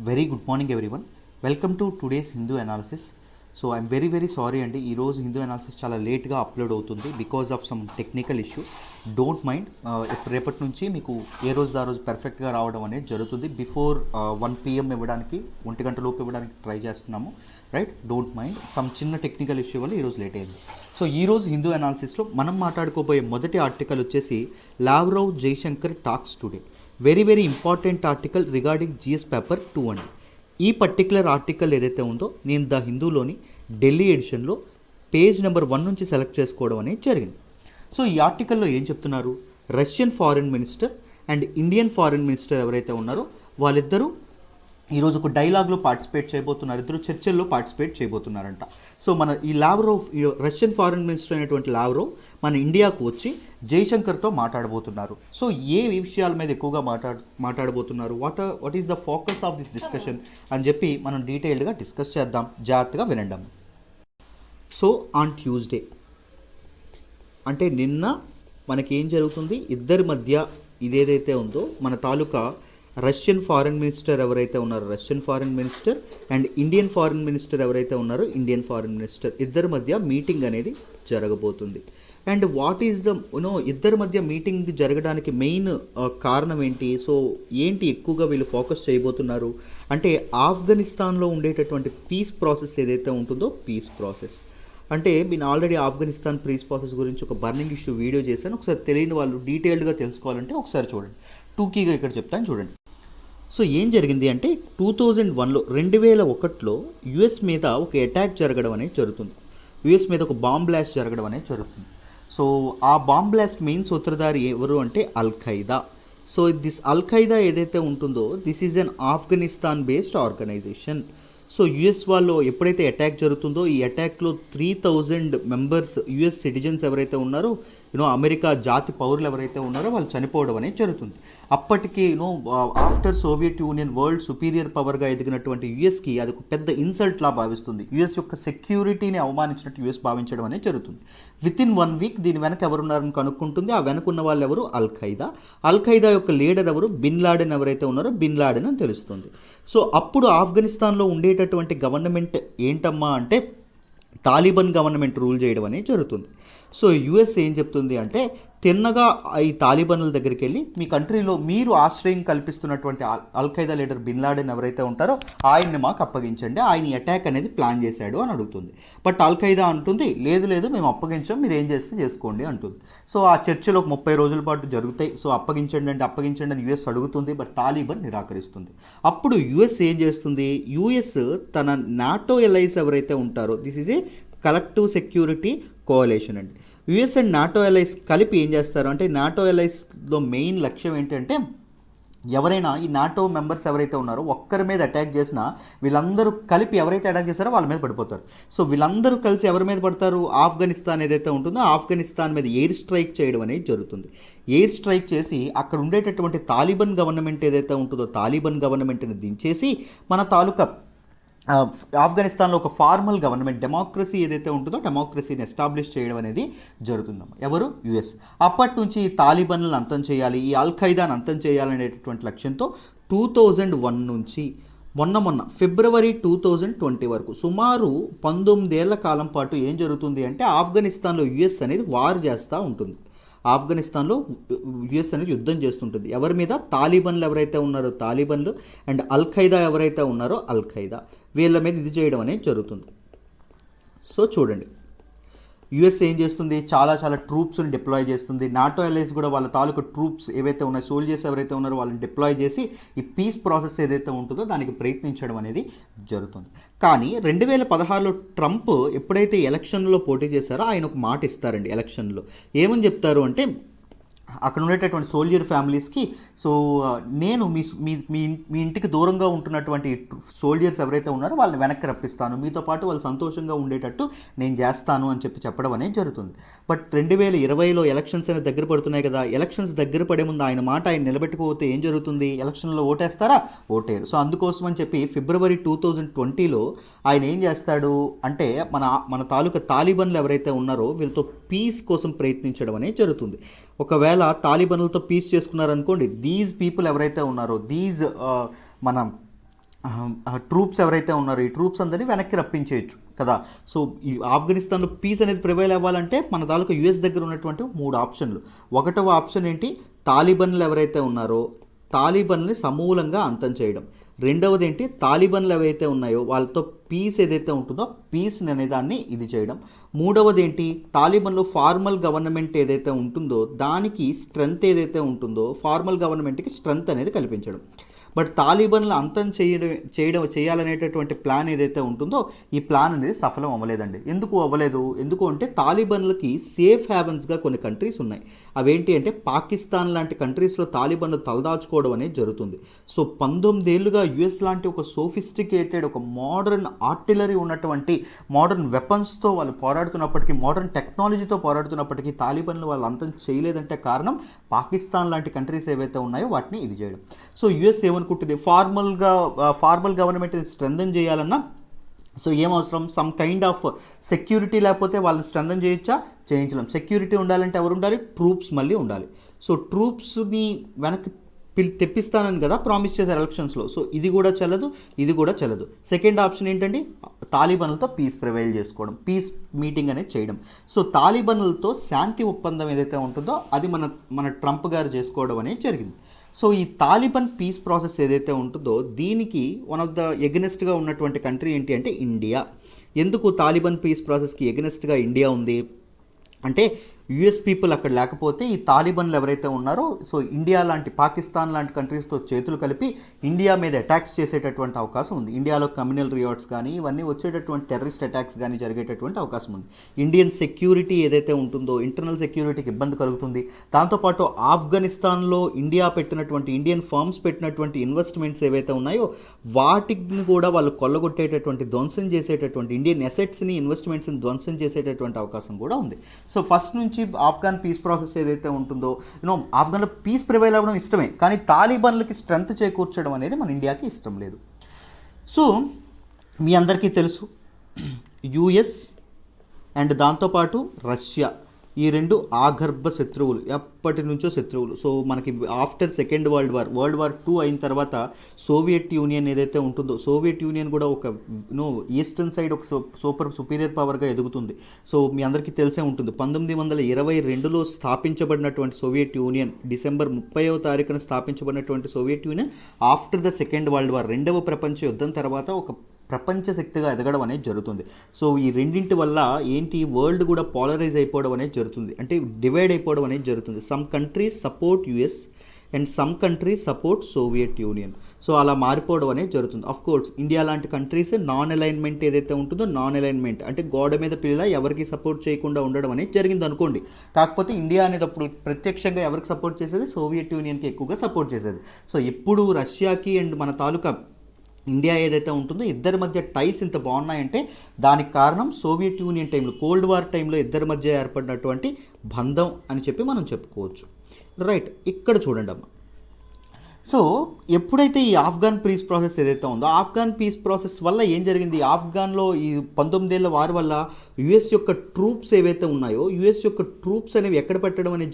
Very good morning everyone. Welcome to today's Hindu analysis. So I'm very sorry అండి, ఈరోజు Hindu analysis చాలా లేట్గా upload అవుతుంది because of some technical issue. Don't mind, రేపటి నుంచి మీకు ఏ రోజు ఆ రోజు పర్ఫెక్ట్గా రావడం అనేది జరుగుతుంది. బిఫోర్ 1 PM ఇవ్వడానికి, 1 గంట లోపు ఇవ్వడానికి ట్రై చేస్తున్నాము, రైట్? డోంట్ మైండ్, సమ్ చిన్న టెక్నికల్ ఇష్యూ వల్ల ఈరోజు లేట్ అయింది. సో ఈరోజు హిందూ అనాలిసిస్లో మనం మాట్లాడుకోబోయే మొదటి ఆర్టికల్ వచ్చేసి Lavrov Jaishankar talks today. Very important article regarding GS paper 2 అండి. ఈ పర్టికులర్ ఆర్టికల్ ఏదైతే ఉందో నేను ద హిందూలోని ఢిల్లీ ఎడిషన్లో పేజ్ నెంబర్ 1 నుంచి సెలెక్ట్ చేసుకోవడం అనేది జరిగింది. సో ఈ ఆర్టికల్లో ఏం చెప్తున్నారు, Russian foreign minister and Indian foreign minister ఎవరైతే ఉన్నారో వాళ్ళిద్దరూ ఈరోజు ఒక డైలాగ్లో పార్టిసిపేట్ చేయబోతున్నారు, ఇద్దరు చర్చల్లో పార్టిసిపేట్ చేయబోతున్నారంట. సో మన ఈ లావ్రోవ్, రష్యన్ ఫారిన్ మినిస్టర్ అయినటువంటి లావ్రోవ్ మన ఇండియాకు వచ్చి జైశంకర్తో మాట్లాడబోతున్నారు. సో ఏ విషయాల మీద ఎక్కువగా మాట్లాడబోతున్నారు, what is the focus of this discussion అని చెప్పి మనం డీటెయిల్డ్గా డిస్కస్ చేద్దాం. జాగ్రత్తగా వినండి. సో ఆన్ ట్యూస్డే అంటే నిన్న మనకి ఏం జరుగుతుంది, ఇద్దరి మధ్య ఇదేదైతే ఉందో మన తాలూకా రష్యన్ ఫారిన్ మినిస్టర్ ఎవరైతే ఉన్నారో Russian foreign minister and Indian foreign minister ఎవరైతే ఉన్నారో ఇండియన్ ఫారిన్ మినిస్టర్ ఇద్దరి మధ్య మీటింగ్ అనేది జరగబోతుంది. అండ్ వాట్ ఈస్ ద ఇద్దరి మధ్య మీటింగ్ జరగడానికి మెయిన్ కారణం ఏంటి, సో ఏంటి ఎక్కువగా వీళ్ళు ఫోకస్ చేయబోతున్నారు అంటే ఆఫ్ఘనిస్తాన్లో ఉండేటటువంటి పీస్ ప్రాసెస్ ఏదైతే ఉంటుందో పీస్ ప్రాసెస్. అంటే నేను ఆల్రెడీ ఆఫ్ఘనిస్తాన్ పీస్ ప్రాసెస్ గురించి ఒక బర్నింగ్ ఇష్యూ వీడియో చేశాను. ఒకసారి తెలియని వాళ్ళు డీటెయిల్డ్గా తెలుసుకోవాలంటే ఒకసారి చూడండి, టూకీగా ఇక్కడ చెప్తాను చూడండి. సో ఏం జరిగింది అంటే 2001లో 2001లో యుఎస్ మీద ఒక అటాక్ జరగడం అనేది జరుగుతుంది. యుఎస్ మీద ఒక బాంబ్ బ్లాస్ట్ జరగడం అనేది జరుగుతుంది. సో ఆ బాంబ్ బ్లాస్ట్ మెయిన్ సూత్రధారి ఎవరు అంటే Al Qaeda. So this Al Qaeda ఏదైతే ఉంటుందో this is an Afghanistan based organization. So US వాళ్ళు ఎప్పుడైతే అటాక్ జరుగుతుందో ఈ అటాక్లో 3000 మెంబర్స్ యుఎస్ సిటిజన్స్ ఎవరైతే ఉన్నారో అమెరికా జాతి పౌరులు ఎవరైతే ఉన్నారో వాళ్ళు చనిపోవడం అనేది జరుగుతుంది. అప్పటికి after Soviet Union world superior పవర్గా ఎదిగినటువంటి యుఎస్కి అది ఒక పెద్ద ఇన్సల్ట్లా భావిస్తుంది. యుఎస్ యొక్క సెక్యూరిటీని అవమానించినట్టు యుఎస్ భావించడం అనేది జరుగుతుంది. వితిన్ 1 వీక్ దీని వెనక ఎవరున్నారని కనుక్కుంటుంది. ఆ వెనకున్న వాళ్ళు ఎవరు, అల్ ఖైదా. అల్ ఖైదా యొక్క లీడర్ ఎవరు, బిన్ లాడెన్ ఎవరైతే ఉన్నారో బిన్ లాడెన్ అని తెలుస్తుంది. సో అప్పుడు ఆఫ్ఘనిస్తాన్లో ఉండేటటువంటి గవర్నమెంట్ ఏంటమ్మా అంటే తాలిబాన్ గవర్నమెంట్ రూల్ చేయడం అనేది జరుగుతుంది. సో యుఎస్ ఏం చెప్తుంది అంటే తిన్నగా ఈ తాలిబాన్ల దగ్గరికి వెళ్ళి మీ కంట్రీలో మీరు ఆశ్రయం కల్పిస్తున్నటువంటి అల్ ఖైదా లీడర్ బిన్ లాడెన్ ఎవరైతే ఉంటారో ఆయన్ని మాకు అప్పగించండి, ఆయన అటాక్ అనేది ప్లాన్ చేశాడు అని అడుగుతుంది. బట్ అల్ ఖైదా అంటుంది లేదు మేము అప్పగించాం, మీరు ఏం చేస్తే చేసుకోండి అంటుంది. సో ఆ చర్చలు ఒక 30 రోజుల పాటు జరుగుతాయి. సో అప్పగించండి అని యుఎస్ అడుగుతుంది, బట్ తాలిబాన్ నిరాకరిస్తుంది. అప్పుడు యుఎస్ ఏం చేస్తుంది, యుఎస్ తన నాటో ఎలైస్ ఎవరైతే ఉంటారో this is a collective security coalition అండి. యుఎస్ అండ్ నాటో ఎలైస్ కలిపి ఏం చేస్తారు అంటే నాటో ఎలైస్లో మెయిన్ లక్ష్యం ఏంటంటే ఎవరైనా ఈ నాటో మెంబర్స్ ఎవరైతే ఉన్నారో ఒక్కరి మీద అటాక్ చేసినా వీళ్ళందరూ కలిపి ఎవరైతే అటాక్ చేస్తారో వాళ్ళ మీద పడిపోతారు. సో వీళ్ళందరూ కలిసి ఎవరి మీద పడతారు, ఆఫ్ఘనిస్తాన్ ఏదైతే ఉంటుందో ఆఫ్ఘనిస్తాన్ మీద ఎయిర్ స్ట్రైక్ చేయడం అనేది జరుగుతుంది. ఎయిర్ స్ట్రైక్ చేసి అక్కడ ఉండేటటువంటి తాలిబాన్ గవర్నమెంట్ ఏదైతే ఉంటుందో తాలిబాన్ గవర్నమెంట్ని దించేసి మన తాలూకా ఆఫ్ఘనిస్తాన్లో ఒక ఫార్మల్ గవర్నమెంట్ డెమోక్రసీ ఏదైతే ఉంటుందో డెమోక్రసీని ఎస్టాబ్లిష్ చేయడం అనేది జరుగుతుందమ్మా. ఎవరు, యుఎస్. అప్పటి నుంచి ఈ తాలిబాన్లను అంతం చేయాలి, ఈ అల్ ఖైదాను అంతం చేయాలనేటటువంటి లక్ష్యంతో 2001 నుంచి మొన్న ఫిబ్రవరి 2020 వరకు సుమారు 19 ఏళ్ల కాలం పాటు ఏం జరుగుతుంది అంటే ఆఫ్ఘనిస్తాన్లో యుఎస్ అనేది వార్ చేస్తూ ఉంటుంది. ఆఫ్ఘనిస్తాన్లో యుఎస్ అనేది యుద్ధం చేస్తుంటుంది. ఎవరి మీద, తాలిబాన్లు ఎవరైతే ఉన్నారో తాలిబాన్లు అండ్ అల్ ఖైదా ఎవరైతే ఉన్నారో అల్ ఖైదా, వీళ్ళ మీద ఇది చేయడం అనేది జరుగుతుంది. సో చూడండి, యుఎస్ ఏం చేస్తుంది, చాలా ట్రూప్స్ని డిప్లాయ్ చేస్తుంది. నాటో ఎలైస్ కూడా వాళ్ళ తాలూకు ట్రూప్స్ ఏవైతే ఉన్నాయో సోల్జర్స్ ఎవరైతే ఉన్నారో వాళ్ళని డిప్లాయ్ చేసి ఈ పీస్ ప్రాసెస్ ఏదైతే ఉంటుందో దానికి ప్రయత్నించడం అనేది జరుగుతుంది. కానీ 2016లో ట్రంప్ ఎప్పుడైతే ఎలక్షన్లో పోటీ చేశారో ఆయన ఒక మాట ఇస్తారండి. ఎలక్షన్లో ఏమని చెప్తారు అంటే అక్కడ ఉండేటటువంటి సోల్జర్ ఫ్యామిలీస్కి, సో నేను మీ ఇంటికి దూరంగా ఉంటున్నటువంటి సోల్జర్స్ ఎవరైతే ఉన్నారో వాళ్ళని వెనక్కి రప్పిస్తాను, మీతో పాటు వాళ్ళు సంతోషంగా ఉండేటట్టు నేను చేస్తాను అని చెప్పడం అనేది జరుగుతుంది. బట్ 2020లో ఎలక్షన్స్ అనేది దగ్గర పడుతున్నాయి కదా, ఎలక్షన్స్ దగ్గర పడే ముందు ఆయన మాట ఆయన నిలబెట్టుకోకపోతే ఏం జరుగుతుంది, ఎలక్షన్లో ఓటేస్తారా, ఓటేరు. సో అందుకోసం అని చెప్పి ఫిబ్రవరి 2020లో ఆయన ఏం చేస్తాడు అంటే మన తాలూకా తాలిబాన్లు ఎవరైతే ఉన్నారో వీళ్ళతో పీస్ కోసం ప్రయత్నించడం అనేది జరుగుతుంది. ఒకవేళ తాలిబాన్లతో పీస్ చేసుకున్నారనుకోండి, దీస్ పీపుల్ ఎవరైతే ఉన్నారో మన ట్రూప్స్ ఎవరైతే ఉన్నారో ఈ ట్రూప్స్ అందరినీ వెనక్కి రప్పించేయచ్చు కదా. సో ఈ ఆఫ్ఘనిస్తాన్లో పీస్ అనేది ప్రివైల్ అవ్వాలంటే మన తాలూకా యుఎస్ దగ్గర ఉన్నటువంటి 3 ఆప్షన్లు. ఒకటవ ఆప్షన్ ఏంటి, తాలిబన్లు ఎవరైతే ఉన్నారో తాలిబన్ని సమూలంగా అంతం చేయడం. రెండవది ఏంటి, తాలిబన్లు ఏవైతే ఉన్నాయో వాళ్ళతో పీస్ ఏదైతే ఉంటుందో పీస్ని అనే దాన్ని ఇది చేయడం. మూడవది ఏంటి, తాలిబన్లో ఫార్మల్ గవర్నమెంట్ ఏదైతే ఉంటుందో దానికి స్ట్రెంగ్త్ ఏదైతే ఉంటుందో ఫార్మల్ గవర్నమెంట్కి స్ట్రెంగ్త్ అనేది కల్పించడం. బట్ తాలిబన్లు అంతం చేయాలనేటటువంటి ప్లాన్ ఏదైతే ఉంటుందో ఈ ప్లాన్ అనేది సఫలం అవ్వలేదండి. ఎందుకు అవ్వలేదు, ఎందుకు అంటే తాలిబన్లకి సేఫ్ హ్యావెన్స్గా కొన్ని కంట్రీస్ ఉన్నాయి. అవేంటి అంటే పాకిస్తాన్ లాంటి కంట్రీస్లో తాలిబన్లు తలదాచుకోవడం అనేది జరుగుతుంది. సో 19 ఏళ్ళుగా యుఎస్ లాంటి ఒక సోఫిస్టికేటెడ్ ఒక మోడర్న్ ఆర్టిలరీ ఉన్నటువంటి మోడర్న్ వెపన్స్తో వాళ్ళు పోరాడుతున్నప్పటికీ, మోడర్న్ టెక్నాలజీతో పోరాడుతున్నప్పటికీ తాలిబన్లు వాళ్ళు అంతం చేయలేదంటే కారణం పాకిస్తాన్ లాంటి కంట్రీస్ ఏవైతే ఉన్నాయో వాటిని ఇది చేయడం. సో యుఎస్ ఏమనుకుంటుంది, ఫార్మల్ గవర్నమెంట్ని స్ట్రెంథన్ చేయాలన్నా సో ఏం అవసరం, సమ్ కైండ్ ఆఫ్ సెక్యూరిటీ లేకపోతే వాళ్ళని స్ట్రెంథన్ చేయించలేం. సెక్యూరిటీ ఉండాలంటే ఎవరు ఉండాలి, ట్రూప్స్ మళ్ళీ ఉండాలి. సో ట్రూప్స్ని వెనక్కి తెప్పిస్తానని కదా ప్రామిస్ చేశారు ఎలక్షన్స్లో. సో ఇది కూడా చెల్లదు, ఇది కూడా చెల్లదు. సెకండ్ ఆప్షన్ ఏంటండి, తాలిబన్లతో పీస్ ప్రివైల్ చేసుకోవడం, పీస్ మీటింగ్ అనేది చేయడం. సో తాలిబన్లతో శాంతి ఒప్పందం ఏదైతే ఉంటుందో అది మన ట్రంప్ గారు చేసుకోవడం అనేది జరిగింది. సో ఈ తాలిబన్ పీస్ ప్రాసెస్ ఏదైతే ఉంటుందో దీనికి వన్ ఆఫ్ ద ఎగనెస్ట్గా ఉన్నటువంటి కంట్రీ ఏంటి అంటే ఇండియా. ఎందుకు తాలిబన్ పీస్ ప్రాసెస్కి ఎగనెస్ట్గా ఇండియా ఉంది అంటే యుఎస్ పీపుల్ అక్కడ లేకపోతే ఈ తాలిబన్లు ఎవరైతే ఉన్నారో సో ఇండియా లాంటి, పాకిస్తాన్ లాంటి కంట్రీస్తో చేతులు కలిపి ఇండియా మీద అటాక్స్ చేసేటటువంటి అవకాశం ఉంది. ఇండియాలో కమ్యూనల్ రియాట్స్ కానీ ఇవన్నీ వచ్చేటటువంటి టెర్రరిస్ట్ అటాక్స్ కానీ జరిగేటటువంటి అవకాశం ఉంది. ఇండియన్ సెక్యూరిటీ ఏదైతే ఉంటుందో ఇంటర్నల్ సెక్యూరిటీకి ఇబ్బంది కలుగుతుంది. దాంతోపాటు ఆఫ్ఘనిస్తాన్లో ఇండియా పెట్టినటువంటి, ఇండియన్ ఫర్మ్స్ పెట్టినటువంటి ఇన్వెస్ట్మెంట్స్ ఏవైతే ఉన్నాయో వాటిని కూడా వాళ్ళు కొల్లగొట్టేటటువంటి, ధ్వంసం చేసేటటువంటి, ఇండియన్ అసెట్స్ని, ఇన్వెస్ట్మెంట్స్ని ధ్వంసం చేసేటటువంటి అవకాశం కూడా ఉంది. సో ఫస్ట్ నుంచి ఆఫ్ఘన్ పీస్ ప్రాసెస్ ఏదైతే ఉంటుందో ఆఫ్ఘన్లో పీస్ ప్రివైల్ అవ్వడం ఇష్టమే, కానీ తాలిబన్లకి స్ట్రెంగ్త్ చేకూర్చడం అనేది మన ఇండియాకి ఇష్టం లేదు. సో మీ అందరికీ తెలుసు యుఎస్ అండ్ దాంతోపాటు రష్యా ఈ రెండు ఆగర్భ శత్రువులు, ఎప్పటి నుంచో శత్రువులు. సో మనకి ఆఫ్టర్ సెకండ్ వరల్డ్ వార్ 2 అయిన తర్వాత సోవియట్ యూనియన్ ఏదైతే ఉంటుందో సోవియట్ యూనియన్ కూడా ఒక ఈస్టర్న్ సైడ్ ఒక సుపీరియర్ పవర్గా ఎదుగుతుంది. సో మీ అందరికీ తెలిసే ఉంటుంది 1922లో స్థాపించబడినటువంటి సోవియట్ యూనియన్, డిసెంబర్ 30వ తారీఖున స్థాపించబడినటువంటి Soviet Union after the second world war, రెండవ ప్రపంచ యుద్ధం తర్వాత ఒక ప్రపంచ శక్తిగా ఎదగడం అనేది జరుగుతుంది. సో ఈ రెండింటి వల్ల ఏంటి, వరల్డ్ కూడా పోలరైజ్ అయిపోవడం అనేది జరుగుతుంది, అంటే డివైడ్ అయిపోవడం అనేది జరుగుతుంది. Some countries support US and some countries support Soviet union. So అలా మారిపోవడం అనేది జరుగుతుంది. ఆఫ్ కోర్స్ ఇండియా లాంటి కంట్రీస్ నాన్ అలైన్మెంట్ ఏదైతే ఉంటుందో, నాన్ అలైన్మెంట్ అంటే గోడ మీద పిల్ల ఎవరికి సపోర్ట్ చేయకుండా ఉండడం అనేది జరిగింది అనుకోండి. కాకపోతే ఇండియా అనేది అప్పుడు ప్రత్యక్షంగా ఎవరికి సపోర్ట్ చేసేది, సోవియట్ యూనియన్కి ఎక్కువగా సపోర్ట్ చేసేది. సో ఎప్పుడు రష్యాకి అండ్ మన తాలూకా ఇండియా ఏదైతే ఉంటుందో ఇద్దరి మధ్య టైస్ ఇంత బాగున్నాయంటే దానికి కారణం సోవియట్ యూనియన్ టైంలో, కోల్డ్ వార్ టైంలో ఇద్దరి మధ్య ఏర్పడినటువంటి బంధం అని చెప్పి మనం చెప్పుకోవచ్చు. రైట్, ఇక్కడ చూడండి అమ్మ. సో ఎప్పుడైతే ఈ ఆఫ్ఘన్ పీస్ ప్రాసెస్ ఏదైతే ఉందో ఆఫ్ఘన్ పీస్ ప్రాసెస్ వల్ల ఏం జరిగింది, ఆఫ్ఘన్లో ఈ 19 ఏళ్ల వార్ వల్ల యుఎస్ యొక్క ట్రూప్స్ ఏవైతే ఉన్నాయో యుఎస్ యొక్క ట్రూప్స్ అనేవి ఎక్కడ పట్టడం అనేది